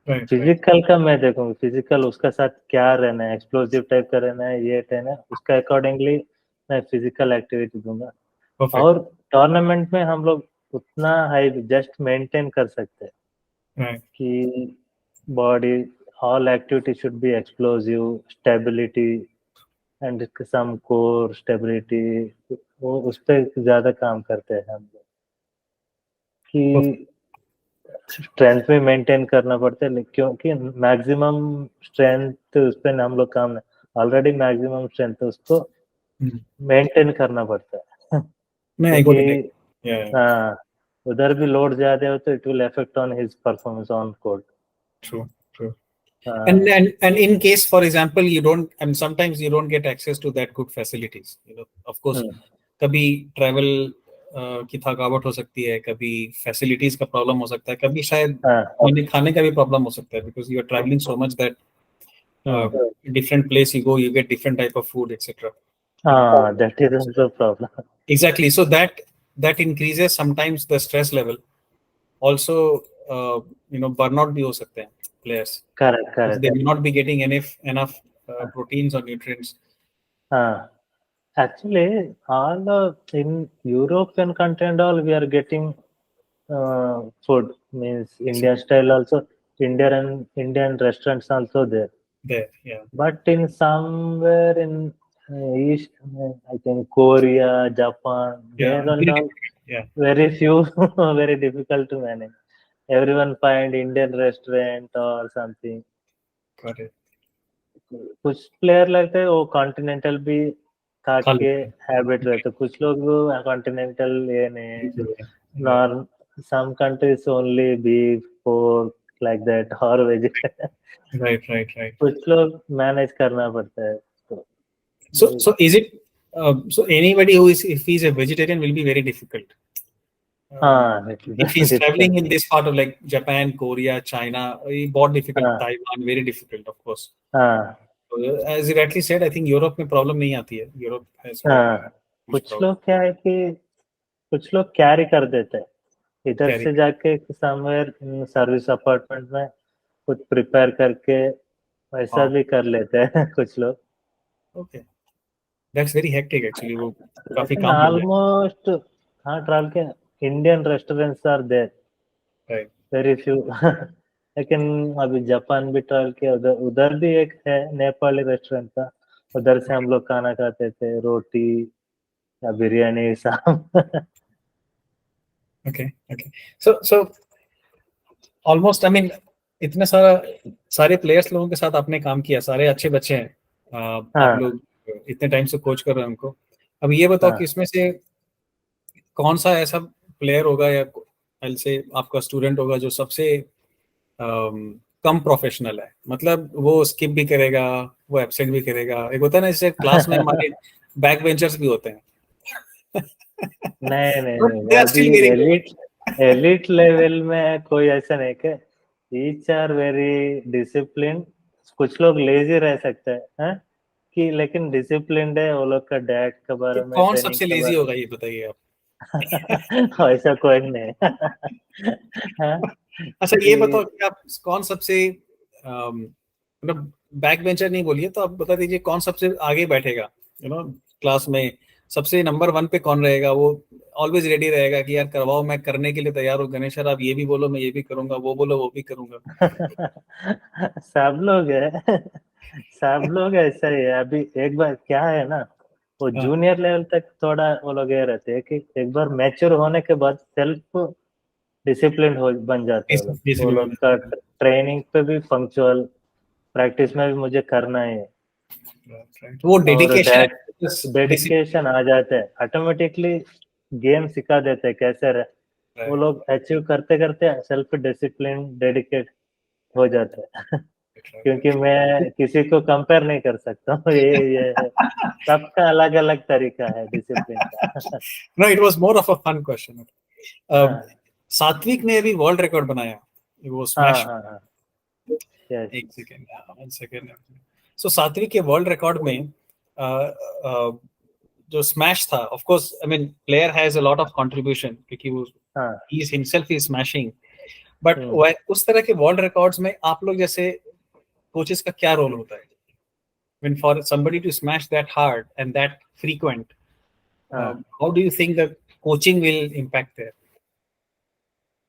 right, फिजिकल का मैं देखूंगा, फिजिकल उसका साथ क्या रहना है, एक्सप्लोसिव टाइप का रहना है, ये रहना है, उसका अकॉर्डिंगली मैं फिजिकल एक्टिविटी दूंगा। perfect, और टूर्नामेंट में हम लोग उतना हाई जस्ट मेंटेन कर सकते हैं right, कि body, all activity should be explosive, stability and some core stability, वो उस पर ज्यादा काम करते हैं हम लोग perfect. कि स्ट्रेंथ भी मेंटेन करना पड़ता है, क्योंकि मैक्सिमम स्ट्रेंथ उस पर हम लोग काम, ऑलरेडी मैक्सिमम स्ट्रेंथ उसको Hmm. मेंटेन करना पड़ता है No, I got क्योंकि it. Yeah, हाँ, उधर भी लोड ज्यादा हो तो it will affect on his performance on court. true, true. And, हाँ and in case, for example, you don't, and sometimes you don't get access to that good facilities, you know, of course, हम्म, कभी travel की थकावट हो सकती है, कभी facilities का problem हो सकता है, कभी शायद हाँ खाने खाने का भी प्रॉब्लम हो सकता है, because you are travelling so much that different place you go, you get different type of food, etc. You know, हाँ, that is the problem. exactly. So that increases sometimes the stress level. Also, burnout भी हो सकते हैं players, correct because they correct. may not be getting enough proteins or nutrients. हाँ, actually, all in European country and all, we are getting food, means So Indian style also, Indian restaurants also there. there, yeah, But in somewhere in East, I think Korea, Japan, Yeah, there and very all difficult. Yeah, very few, very difficult to manage. Everyone find Indian restaurant or something. got it. कुछ player लगते हैं वो continental भी खा Khalid. के habit रहते, कुछ लोग कॉन्टिनेंटल ये नहीं है, Right, norm some countries only beef pork like that और वेजिटेरियन right. कुछ लोग मैनेज करना पड़ता है तो So is it so anybody who is if he's a vegetarian will be very difficult. हाँ If he's traveling in difficult this part of like Japan, Korea, China, बहुत difficult. हाँ Taiwan, very difficult, of course. हाँ So, as you rightly said, I think Europe में problem नहीं आती है. Europe has no हाँ huge कुछ problem. लोग क्या है कि कुछ लोग कैरी कर देते हैं इधर Carry. से जाके समवेयर सर्विस अपार्टमेंट में कुछ प्रिपेयर करके वैसा हाँ, भी कर लेते हैं कुछ लोग okay. That's very hectic actually. वो काफी लेकिन काम पड़ जाए. ऑलमोस्ट हाँ ट्रैवल के Indian restaurants are there Right. Very few लेकिन अभी जापान भी ट्रैवल किया उधर उधर भी एक है नेपाली रेस्टोरेंट का उधर से हम लोग खाना खाते थे रोटी या बिरयानी सब Okay. So almost I mean इतने सारे प्लेयर्स लोगों के साथ आपने काम किया, सारे अच्छे बच्चे हैं. आप हाँ लोग इतने टाइम से कोच कर रहे हैं उनको. अब ये बताओ कि हाँ इसमें से कौन सा ऐसा प्लेयर होगा या से आपका स्टूडेंट होगा जो सबसे कम प्रोफेशनल है, मतलब वो स्किप भी करेगा, वो एब्सेंट भी करेगा. एक होता है ना जैसे क्लास में हमारे बैक बेंचर्स भी होते हैं. नहीं नहीं But नहीं they are अभी still very good. Elite elite level में कोई ऐसा नहीं कि ईच आर वेरी डिसिप्लिन कुछ लोग लेजी रह सकते हैं हैं? कि लेकिन डिसिप्लिन्ड है वो लोग का डाइट के तो बारे में कौन ट्रेनिंग सबसे के लेजी बारे होगा ये बताइए आप. में ऐसा कोई नहीं हाँ? अच्छा ये कि बताओ कि आप कौन सबसे मतलब बैक बेंचर नहीं बोलिए तो आप बता दीजिए कौन सबसे आगे बैठेगा क्लास में. सबसे नंबर 1 पे कौन रहेगा, वो ऑलवेज रेडी रहेगा कि यार करवाओ, मैं करने के लिए तैयार हूँ गणेश सर, आप ये भी बोलो मैं ये भी करूंगा, वो बोलो वो भी करूंगा. सब लोग है सब लोग ऐसा ही है अभी एक बार क्या है ना वो हाँ, जूनियर लेवल तक थोड़ा वो लोग ये रहते हैं कि एक बार मैच्योर होने के बाद सेल्फ डिसिप्लिन हो बन जाते हैं वो लोग का ट्रेनिंग पे भी पंक्चुअल प्रैक्टिस में भी मुझे करना है वो और डेडिकेशन दैट डेडिकेशन आ जाते हैं ऑटोमेटिकली गेम सिखा देते हैं कैसे वो लोग अचीव करते करते सेल्फ डिसिप्लिन डेडिकेट हो जाते हैं क्योंकि मैं किसी को कंपेयर नहीं कर सकता हूँ ये है सबका अलग अलग तरीका है डिसिप्लिन का no it was more of a fun question. हाँ सात्विक ने अभी वर्ल्ड रिकॉर्ड बनाया, वो हाँ स्मैश. हाँ हाँ यस एक सेकेंड, 1 सेकेंड. सो सात्विक के वर्ल्ड रिकॉर्ड में जो स्मैश था, of course I mean player has a lot of contribution क्योंकि वो हाँ he is himself is smashing. But hmm उस तरह के वर्ल्ड रिकॉर्ड्स में आप लोग जैसे कोचेस का क्या रोल होता है when for somebody to smash that hard and that frequent, हाँ how do you think the coaching will impact there?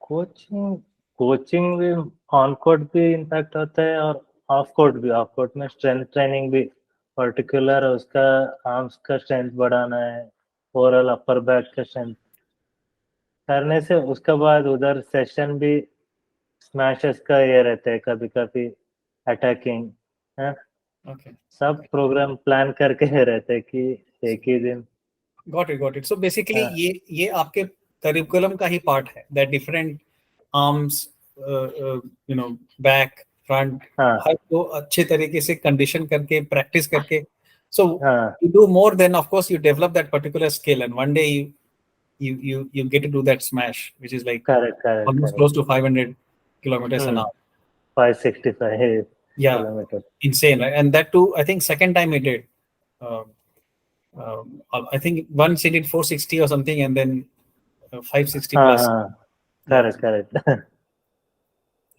Coaching coaching भी ऑन कोर्ट भी इम्पैक्ट होता है और ऑफ कोर्ट में स्ट्रेंथ ट्रेनिंग भी पर्टिकुलर उसका आर्म्स का स्ट्रेंथ बढ़ाना है ओवरऑल अपर बैक का स्ट्रेंथ करने से उसके बाद उधर सेशन भी स्मैशेस का ये रहता है कभी कभी अटैकिंग है Okay, सब प्रोग्राम प्लान करके रहते हैं कि एक ही दिन got it. So basically हाँ ये आपके करिकुलम का ही पार्ट है, that different arms, back front, हाँ हर को अच्छे तरीके से कंडीशन करके प्रैक्टिस करके. So हाँ you do more than, of course, you develop that particular skill and one day you get to do that smash which is like correct correct almost correct close to 500 kilometers an hour. 565 Yeah, kilometre insane, right? And that too, I think second time he did. Um, I think once he did 460 or something, and then 560 हाँ plus. हाँ Yeah. Correct correct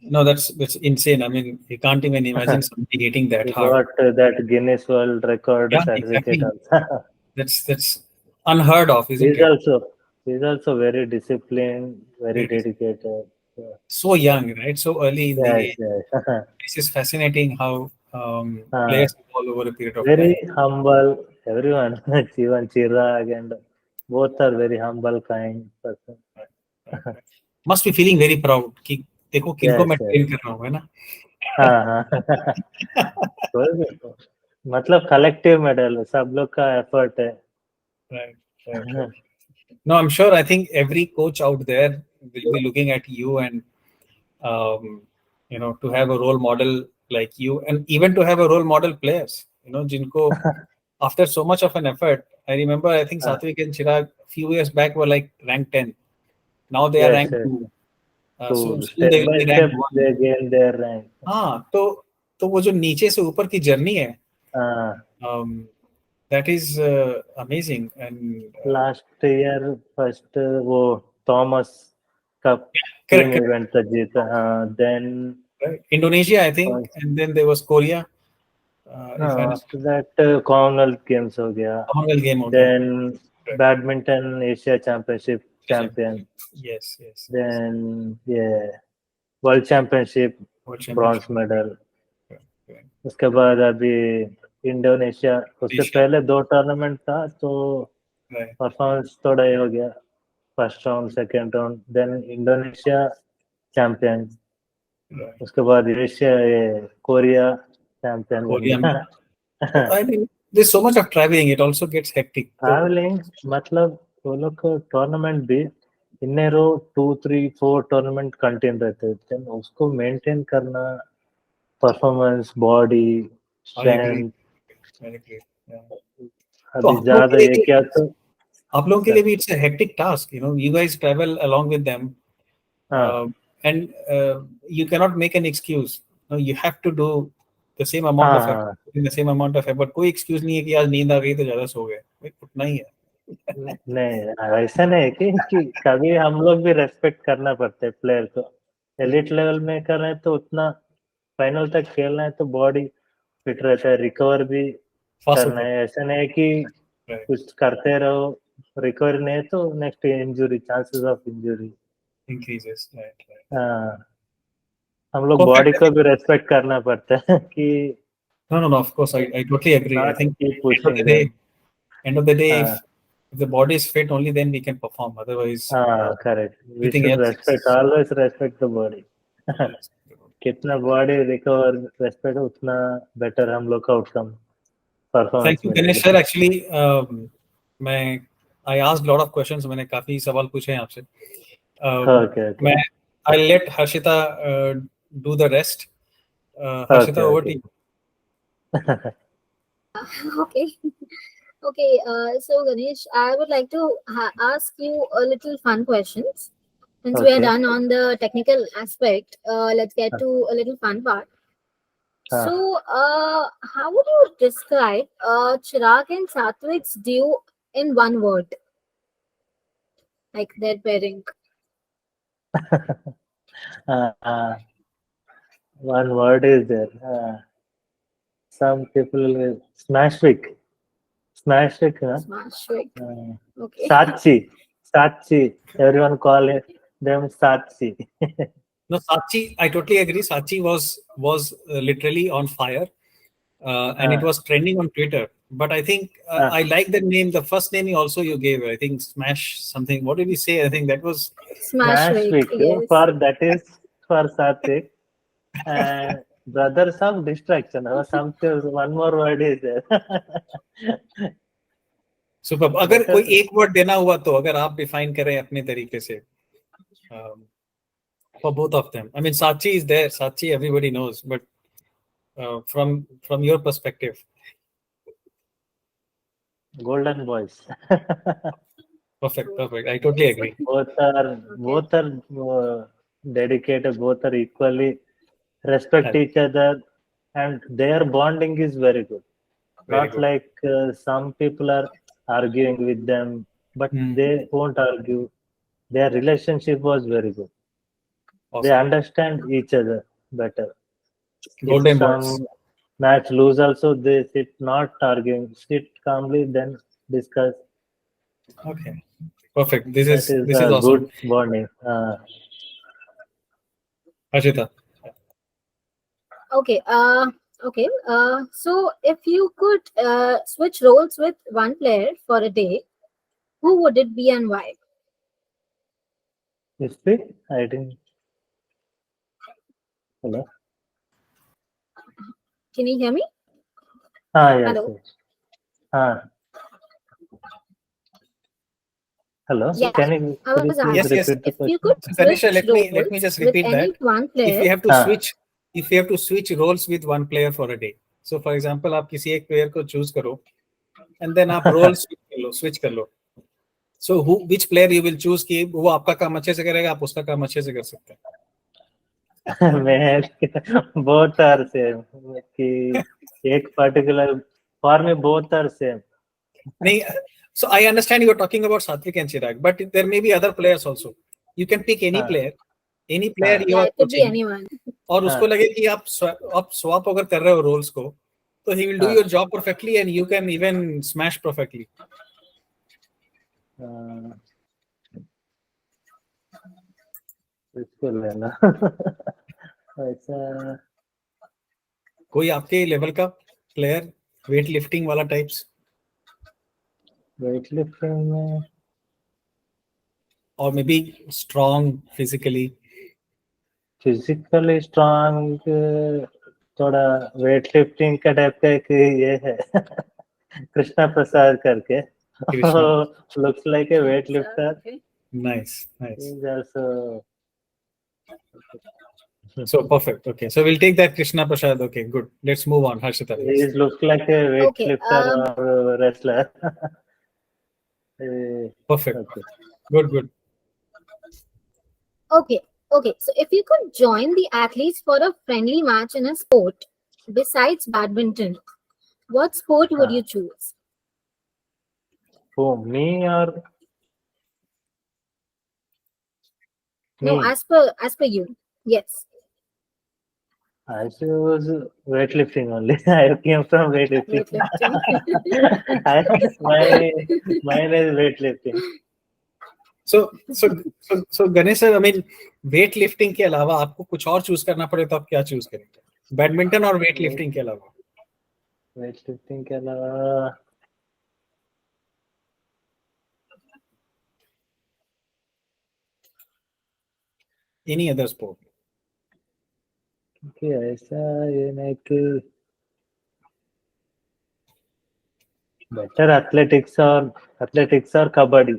No, that's insane. I mean, you can't even imagine somebody hitting that he hard. got that Guinness World Record Yeah, certificate exactly. also. That's unheard of, isn't he's it? also he's also very disciplined, very Very dedicated. Yeah. so young, right? So early in the Yes, age. yes. This is fascinating how हाँ, players evolve over a period of very time. humble, everyone, even Chirag and both are very humble, kind person. Right, right. Must be feeling very proud कि देखो किनको Yes, मैं yes. Train कर रहा हूँ, है ना? हाँ हाँ कोई भी मतलब कलेक्टिव मेडल है, सब लोग का एफर्ट है. Right, right, right. No, I'm sure. I think every coach out there will be looking at you and to have a role model like you, and even to have a role model players. Jinko after so much of an effort. I remember. I think हाँ, Satvik and Chirag few years back were like ranked 10. Now they are yes, ranked yes. 2. So Soon step they will by be step ranked 1. they gain their rank. हाँ, तो वो जो नीचे से ऊपर की journey है, हाँ, that is amazing and last year first वो Thomas cup correct, team correct. Event तक जीता. हाँ, then Right. Indonesia, I think, and then there was Korea. If I after that Commonwealth games हो गया. Commonwealth game हो गया. Then Right. Badminton Asia championship champion. Yes, yes, yes. Then ये world championship World bronze Championship. Medal. Right, right. उसके बाद अभी Indonesia, उससे Asia. पहले 2 टूर्नामेंट था तो Right, परफॉर्मेंस थोड़ा ये हो गया. First round, second round, then Indonesia champion. right. उसके बाद एशिया ये कोरिया चैंपियन बन Korea. गया. I mean, there's so much of traveling. It also gets hectic. So, travelling मतलब वो लोग को टूर्नामेंट भी इन ए रो 2 3 4 टूर्नामेंट कंटिन्यू रहते हैं. Then उसको मेंटेन करना, performance, body I agree. Strength. I agree. Yeah. तो अभी ज्यादा ये किया तो आप लोगों के लिए भी it's a hectic task. You guys travel along with them, हाँ and you cannot make an excuse. No, you have to do the same amount हाँ of effort. हाँ. In the same amount of effort. कोई excuse नहीं है कि आज नींद आ गई तो ज्यादा सो गए. भाई उतना ही है. नहीं ऐसा नहीं है कि कभी हम लोग भी रेस्पेक्ट करना पड़ता है प्लेयर को. एलिट लेवल में कर रहे हैं तो उतना फाइनल तक खेलना है तो बॉडी फिट रहता है, रिकवर भी Fast करना होता है. ऐसा नहीं है कि है. Right. कुछ करते रहो, रिकवर नहीं है तो next injury, chances of injury. Increases. Right. Right. हाँ, हम लोग Perfect. बॉडी को भी रेस्पेक्ट करना पड़ता है कि No, no, no. Of course, I totally agree. I not think keep end of the pushing day, them. if the body is fit, only then we can perform. Otherwise, हाँ correct. We everything should else respect, is. Always respect the body. कितना body recover respect उतना better हम लोग का outcome Thank performance you, Ganesh मिलेगा. sir. Actually, मैं I asked lot of questions. मैंने काफी सवाल पूछे हैं आपसे. ओके ओके मैं I'll let Harshita do the rest. Harshita, okay over to okay. you. Okay. Okay. So Ganesh, I would like to ask you a little fun questions. Since we are okay. done on the technical aspect, let's get to a little fun part. हाँ. So, how would you describe Chirag and Satwik's duo in one word? Like their pairing. One word is there. Some people will Smashwick. Smashwick, huh? Smashwick. Okay. Sachi. Everyone call it them Sachi. No, Sachi, I totally agree. Sachi was literally on fire, and it was trending on Twitter. But I think I like the name. The first name you gave. I think Smash something. What did he say? I think that was Smashwick. Yes. For that is for Satvik. And brothers of distraction. Or something. One more word is there. Super. अगर कोई एक word देना हुआ तो अगर आप define करें अपने तरीके से for both of them. I mean, Sachi is there. Sachi everybody knows, but from your perspective. Golden boys. Perfect. I totally agree. Both are dedicated. Both are equally respect each other, and their bonding is very good. Very Not good. like some people are arguing with them, but they won't argue. Their relationship was very good. Awesome. They understand each other better. Golden If boys. some match lose also, they sit not arguing, sit calmly, then discuss. Okay. Perfect. This That is a awesome. good bonding. Ashita. Okay. Okay. So if you could switch roles with one player for a day, who would it be and why? Speak. I didn't. Hello. Can you hear me? Yes, Hello. yes. Hello. Yeah. Can you I could you was please Yes, asking yes. repeat the if you question? could So Ganesha, switch let me roles just with repeat any that. one If player. you have to हाँ switch, if you have to switch roles with one player for a day. So for example, आप किसी एक player को choose करो, and then आप role switch कर लो. So which player you will choose कि वो आपका काम अच्छे से करेगा, आप उसका काम अच्छे से कर सकते हैं. मैं बहुत आर सेम कि एक पर्टिकुलर फॉर में बहुत आर सेम. नहीं, so I understand you are talking about Satvik and Chirag, but there may be other players also. You can pick any हाँ player you Yeah, are it could be coaching, anyone. और उसको हाँ लगे कि आप swap अगर कर रहे हो roles को, तो he will do हाँ your job perfectly and you can even smash perfectly. इसको लेना ऐसा कोई आपके लेवल का प्लेयर वेट लिफ्टिंग वाला टाइप्स वेट लिफ्टिंग में और may be strong physically strong थोड़ा वेट लिफ्टिंग का टाइप का एक ये है कृष्णा प्रसाद करके Krishna looks like a weightlifter. Okay. Nice He's also so perfect. Okay, so we'll take that Krishna Prasad. Okay, good. Let's move on. Harshita, he please. looks like a Okay. weightlifter or wrestler. Perfect. Okay. Good. Okay. Okay. So if you could join the athletes for a friendly match in a sport besides badminton, what sport would you choose? Who, me or No, me? as per you. Yes. I chose weightlifting only. I came from weightlifting. Weightlifting. Mine is weightlifting. So Ganesh sir, I mean weight lifting के अलावा आपको कुछ और choose करना पड़े तो आप क्या चूज करेंगे बैडमिंटन और वेट लिफ्टिंग के अलावा weightlifting के अलावा एनी अदर स्पोर्ट कि ऐसा ये नहीं कि बेटर एथलेटिक्स और kabaddi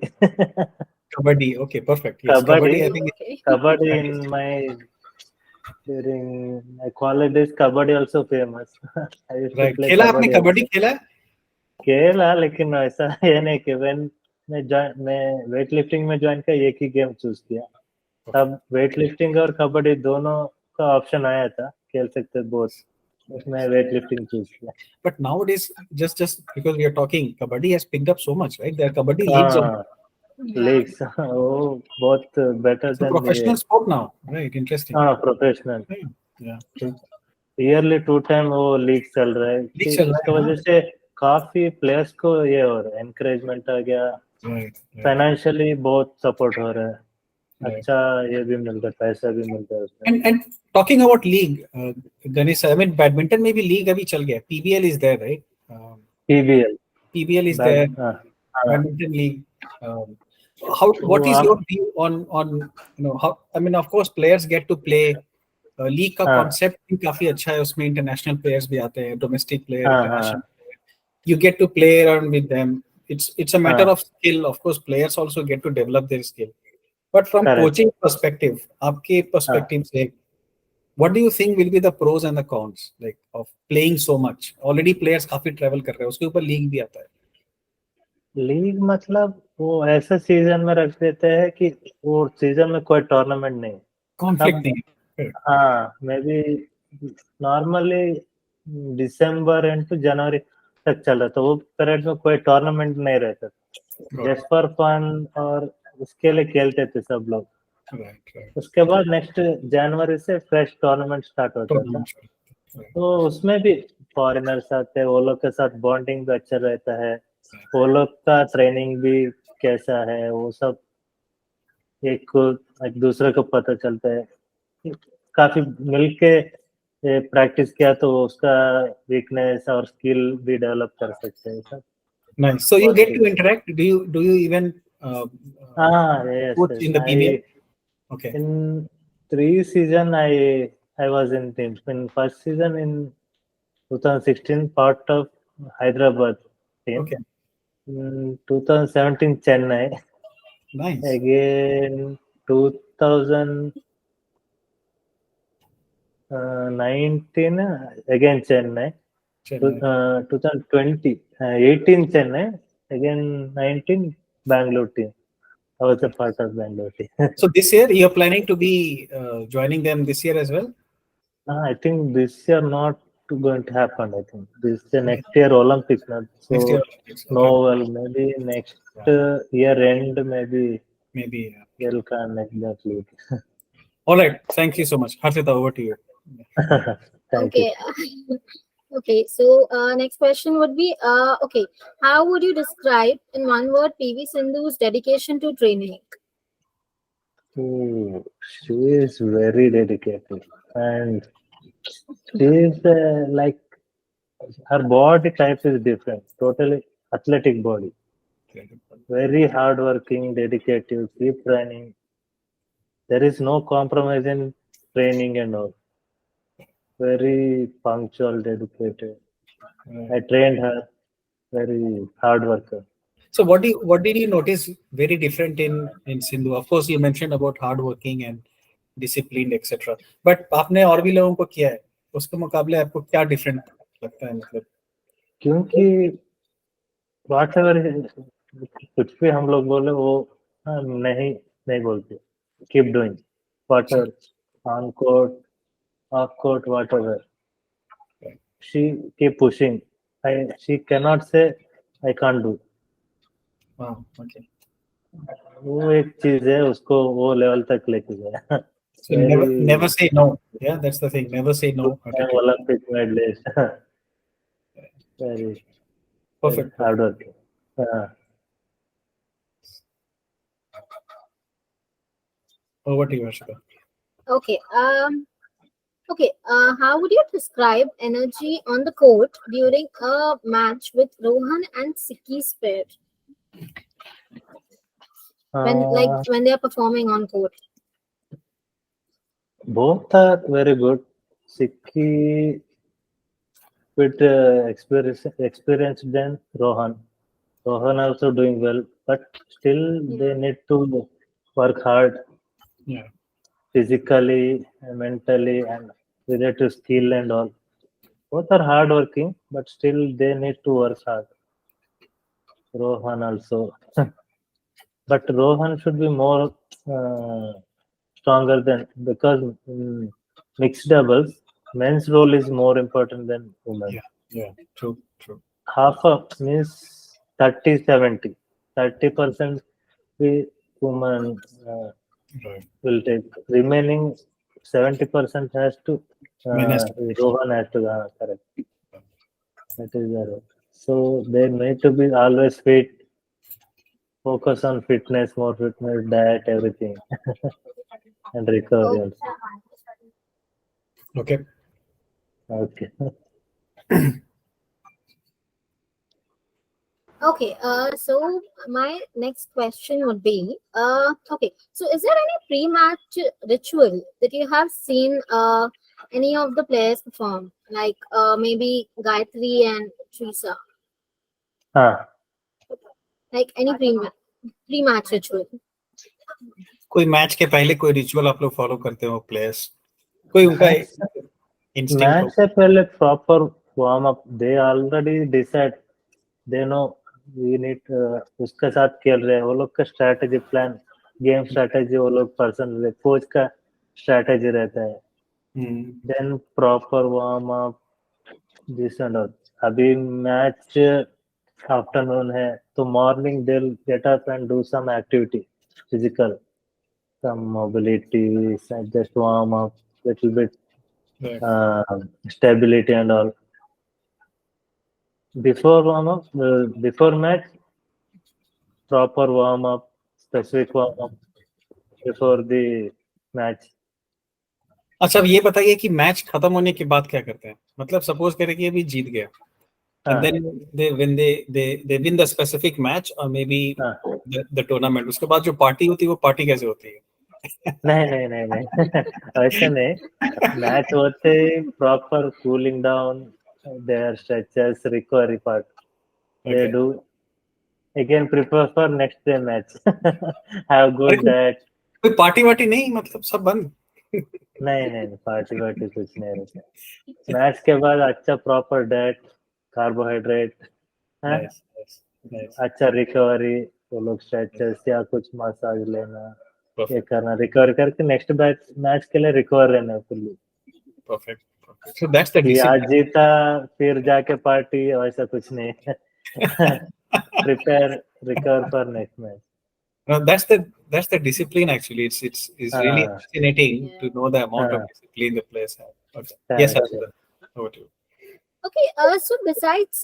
kabaddi okay perfect yes kabaddi I think Okay. Kabaddi in my during my college days, Kabaddi also famous. I used to right play खेला आपने Kabaddi कबड्डी also. खेला खेला लेकिन ऐसा ये नहीं कि मैं वेट लिफ्टिंग में ज्वाइन किया एक ही गेम चूज किया तब वेट लिफ्टिंग और कबड्डी दोनों का ऑप्शन आया था खेल सकते बोथ उसमें वेट लिफ्टिंग चूज किया but nowadays just because we are talking kabaddi has picked up so much right there are kabaddi leagues of, हाँ Yeah. लीग्स वो बहुत बेटर it's a देन ये professional sport now right interesting हाँ professional yeah true yearly 2 time वो league चल रहा है league कि चल उसकी रहा है वजह से काफी प्लेयर्स को ये हो रहा है एनकरेजमेंट आ गया right फाइनेंशियली बहुत सपोर्ट हो रहा है right अच्छा ये भी मिलता है पैसा भी मिलता है उसमें and talking about league Ganesh I mean badminton में भी league अभी चल गया PBL is there right PBL PBL is bad there हाँ हाँ badminton league how what वो is आप your view on you know how I mean of course players get to play league का हाँ कॉन्सेप्ट भी काफी अच्छा है उसमें इंटरनेशनल प्लेयर्स भी आते हैं डोमेस्टिक प्लेयर हाँ इंटरनेशनल हाँ you get to play around with them it's a matter हाँ of skill of course players also get to develop their skill but from correct coaching perspective आपके हाँ perspective से what do you think will be the pros and the cons like of playing so much already players काफी travel कर रहे हैं उसके ऊपर league भी आता है लीग मतलब वो ऐसा सीजन में रख देते हैं कि वो सीजन में कोई टूर्नामेंट नहीं कॉन्फ्लिक्ट तब नहीं हाँ may be normally December end to January तक चल रहा था वो पीरियड में कोई टूर्नामेंट नहीं रहता जस्ट फॉर फन और उसके लिए खेलते थे सब लोग राइट उसके बाद नेक्स्ट जनवरी से फ्रेश टूर्नामेंट स्टार्ट होता था तो उसमें भी फॉरेनर्स आते हैं वो लोग के साथ बॉन्डिंग भी अच्छा रहता है वो लोग का ट्रेनिंग भी कैसा है वो सब एक एक दूसरे को पता चलता है काफी मिलके ये प्रैक्टिस किया तो उसका वीकनेस और स्किल भी डेवलप कर सकते हैं sir. Nice. So you get to interact. Do you even Yes, coach yes. in the PBL? Okay. In 3 seasons, I was in teams. In first season in 2016, part of Hyderabad team. Okay. In 2017, Chennai. Nice. Again, 2019, again Chennai. Chennai. 2020, 18 Chennai. Again 19 Bangalore team. I was a part of Bangalore team. So this year you're planning to be joining them this year as well? I think this year not going to happen. I think this next year Olympics. Not. So Next year Olympics. Okay. no, well, maybe next year end, maybe Maybe. they'll connect that league. All right. Thank you so much. Harshita, over to you. Thank you. Okay. Okay, so next question would be okay, how would you describe in one word PV Sindhu's dedication to training? Ooh, she is very dedicated, and she is like her body type is different. Totally athletic body. Very hardworking, dedicated, keep training. There is no compromise in training and all. Very punctual, dedicated. I trained her. Very hard worker. So what did you notice very different in Sindhu? Of course, you mentioned about hardworking and disciplined, etc. But आपने और भी लोगों को किया है, उसके मुकाबले आपको क्या different लगता है मतलब? क्योंकि whatever कुछ भी हम लोग बोले वो नहीं बोलते. Keep doing whatever on court, off court, whatever. She keep pushing. She cannot say I can't do. Wow. Okay. वो एक चीज है उसको वो लेवल तक लेके गया. So never say no. Yeah, that's the thing. Never say no. Olympic medalist. Very Perfect. hard work. Over to you, Harshita. Okay. Okay. How would you describe energy on the court during a match with Rohan and Sikki's pair? When they are performing on court. Both are very good. Sikki with experience than Rohan. Rohan also doing well, but still they need to work hard. Yeah. Physically, mentally, and related to skill and all. Both are hard working, but still they need to work hard. Rohan also. But Rohan should be more stronger than, because in mixed doubles, men's role is more important than women. Yeah, true. Half of means 30-70. 30% we women Right. will take. Remaining 70% has to Rohan has to correct. That is the role. So they need to be always fit. Focus on fitness, more fitness, diet, everything, and recovery also. Okay. Okay. Okay, so my next question would be, okay, so is there any pre-match ritual that you have seen any of the players perform, like maybe Gayatri and Teresa, like any pre-match ritual? कोई match के पहले कोई ritual आप लोग follow करते हो players? कोई उनका इंस्टिंक्ट मैच से पहले proper warm up, they already decide, they know we need उसके साथ खेल रहे हैं. वो लोग का स्ट्रेटजी प्लान, गेम स्ट्रेटजी वो लोग पर्सन कोच का स्ट्रेटजी रहता है. Then proper warm up this and all. अभी मैच आफ्टरनून है तो morning they will get up and do some activity, physical, some mobility, just warm up, little bit stability and all. Before warm up, before match, proper warm up, specific warm up before the match. अच्छा, अब ये बताइए कि match खत्म होने के बाद क्या करते हैं? मतलब सपोज करें कि अभी जीत गया, and हाँ then they win the specific match or maybe हाँ, the tournament, उसके बाद जो पार्टी होती है वो पार्टी कैसे होती है? नहीं नहीं नहीं नहीं ऐसा नहीं। मैच होते ही proper cooling down, there stretches, recovery part they Okay. do, again prepare for next day match. Have अरे good diet. कोई पार्टी वार्टी नहीं, मतलब सब बंद? नहीं नहीं नहीं, पार्टी वार्टी कुछ नहीं रहता। मैच के बाद अच्छा प्रॉपर डाइट, कार्बोहाइड्रेट है, नाइस नाइस नाइस, अच्छा रिकवरी, वो लोग स्ट्रेचेस या कुछ मसाज लेना, ये परफेक्ट करना, रिकवर करके नेक्स्ट मैच मैच के लिए रिकवर रहना fully. Perfect perfect, so that's the कि आज डिसिप्लिन. जीता फिर जाके पार्टी, वैसा कुछ नहीं है। Prepare, recover for next match. No, that's the discipline actually. It's really हाँ fascinating to Yeah. know the amount of हाँ, discipline the players have. Okay. Yes, correct. Arjun. Over to you. Okay, so besides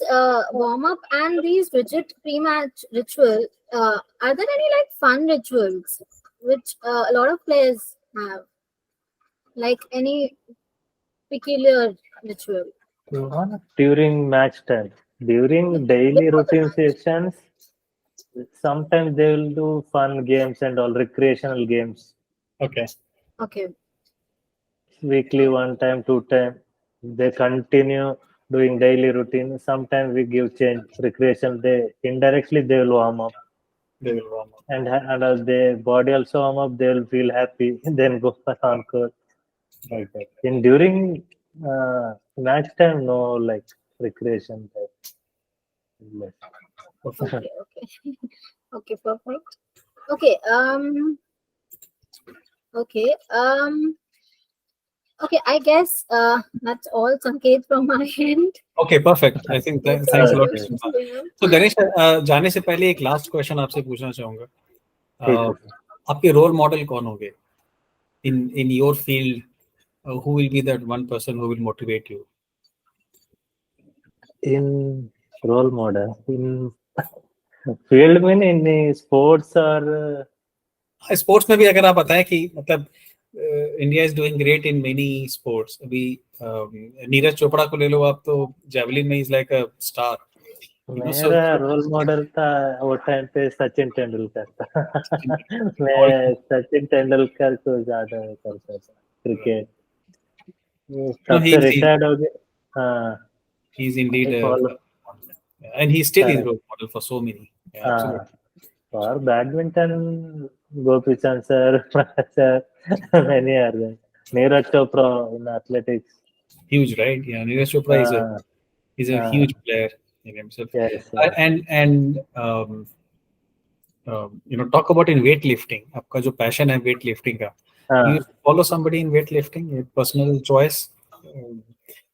warm up and these rigid pre-match ritual, are there any like fun rituals which a lot of players have? Like any peculiar ritual? During match time, during daily Before the routine match. sessions, sometimes they will do fun games and all recreational games. Okay. Okay. Weekly, one time, two time, they continue doing daily routine. Sometimes we give change recreation. They indirectly they will warm up, They will warm up. and as their body also warm up, they will feel happy. Then go for encore Right. like that. In during match time, no like recreation type. Perfect. Okay. Okay. Okay. Perfect. Okay. Okay. Okay. I guess that's all, Sanket, from my end. Okay, perfect. I think That's thanks a all lot. Okay, questions for you. So Ganesh, जाने से पहले एक last question आपसे पूछना चाहूंगा. ठीक है sir. आपके रोल मॉडल कौन होंगे in your field? Who will be that one person who will motivate you? In role model in field में in sports or स्पोर्ट्स में भी अगर आप बताएं कि मतलब India is doing great in many sports. अभी नीरज चोपड़ा को ले लो आप, तो जेवलिन में is like a star, you know. So मेरा रोल मॉडल था वो टाइम पे सचिन तेंदुलकर था। मैं सचिन तेंदुलकर को ज्यादा करता था क्रिकेट, नो, तब ही से इज रिटायर्ड हो गया। हाँ, indeed, follow and he still is correct. role model for so many. Yeah, हाँ, absolutely. और badminton Gopichand sir, sir many are there, Neeraj Chopra in athletics. Huge, right? Yeah, Neeraj Chopra हाँ is a हाँ, huge player in himself. Yes yes. And talk about in weightlifting. आपका जो passion है weightlifting का, do you हाँ follow somebody in weightlifting? A personal choice?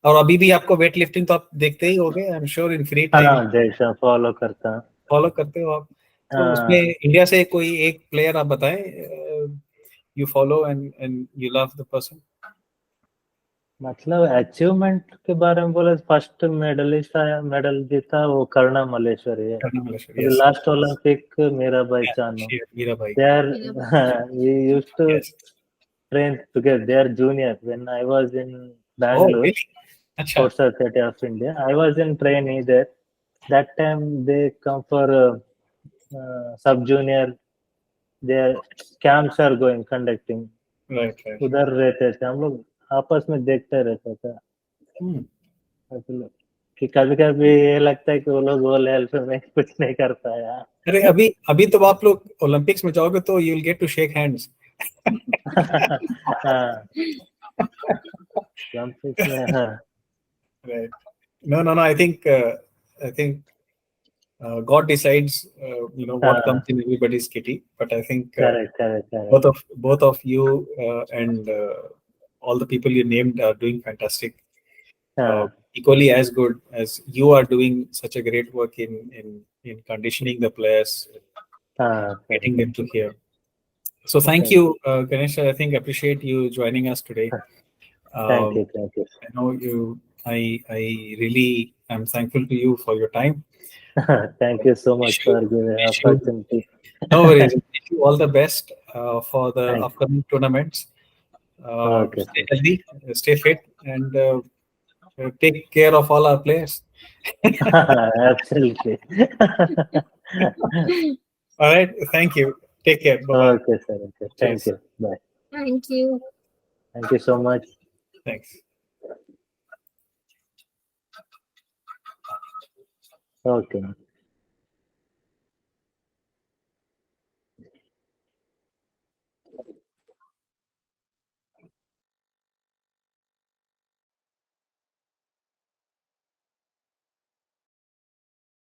और अभी भी आपको weightlifting तो आप देखते ही होगे, I'm sure in free time हाँ, जैसा फॉलो करता हूँ। follow करते हो आप. तो उसमें हाँ, इंडिया से कोई एक प्लेयर आप बताएं, you follow and you love the person. मतलब अचीवमेंट के बारे में बोले, फर्स्ट मेडलिस्ट आया, मेडल जीता वो करुणा मल्लेश्वरी है। Karna Maleshwari, अभी yes. Last Olympic Mirabai Yeah, Chanu, Meera bhai. They are, Meera we used to Yes. train together, they are junior when I was in Oh, Bangalore really? Acha. Sports Authority of India. I was in trainee there. That time they come for sub junior, their camps are going conducting, Right, right. उधर रहते थे हम लोग, आपस में देखते रहता था। Hmm. मतलब कि कभी कभी ये लगता है कि वो लोग वो लेवल पे मैं कुछ नहीं कर पाया। अरे अभी अभी तो आप लोग ओलंपिक्स में जाओगे तो you will get to shake hands. हाँ, ओलंपिक्स में हाँ। Right. No. I think God decides, what comes हाँ, in everybody's kitty. But I think correct correct both correct. of both of you and all the people you named are doing fantastic. हाँ Equally as good as you are doing such a great work in conditioning the players, हाँ, getting correct. them to here. So thank you, Ganesh. I think appreciate you joining us today. Thank Um, you thank you. I know you. I really am thankful to you for your time. Thank you so much Wish you, for giving wish you, opportunity. no worries. Wish you all the best for the thank upcoming tournaments. Okay, Stay sir. healthy, stay fit, and take care of all our players. Absolutely. All right. Thank you. Take care. Bye bye. Okay, sir. Okay. Thank Cheers. you. Bye. Thank you. Thank you so much. Thanks. Okay.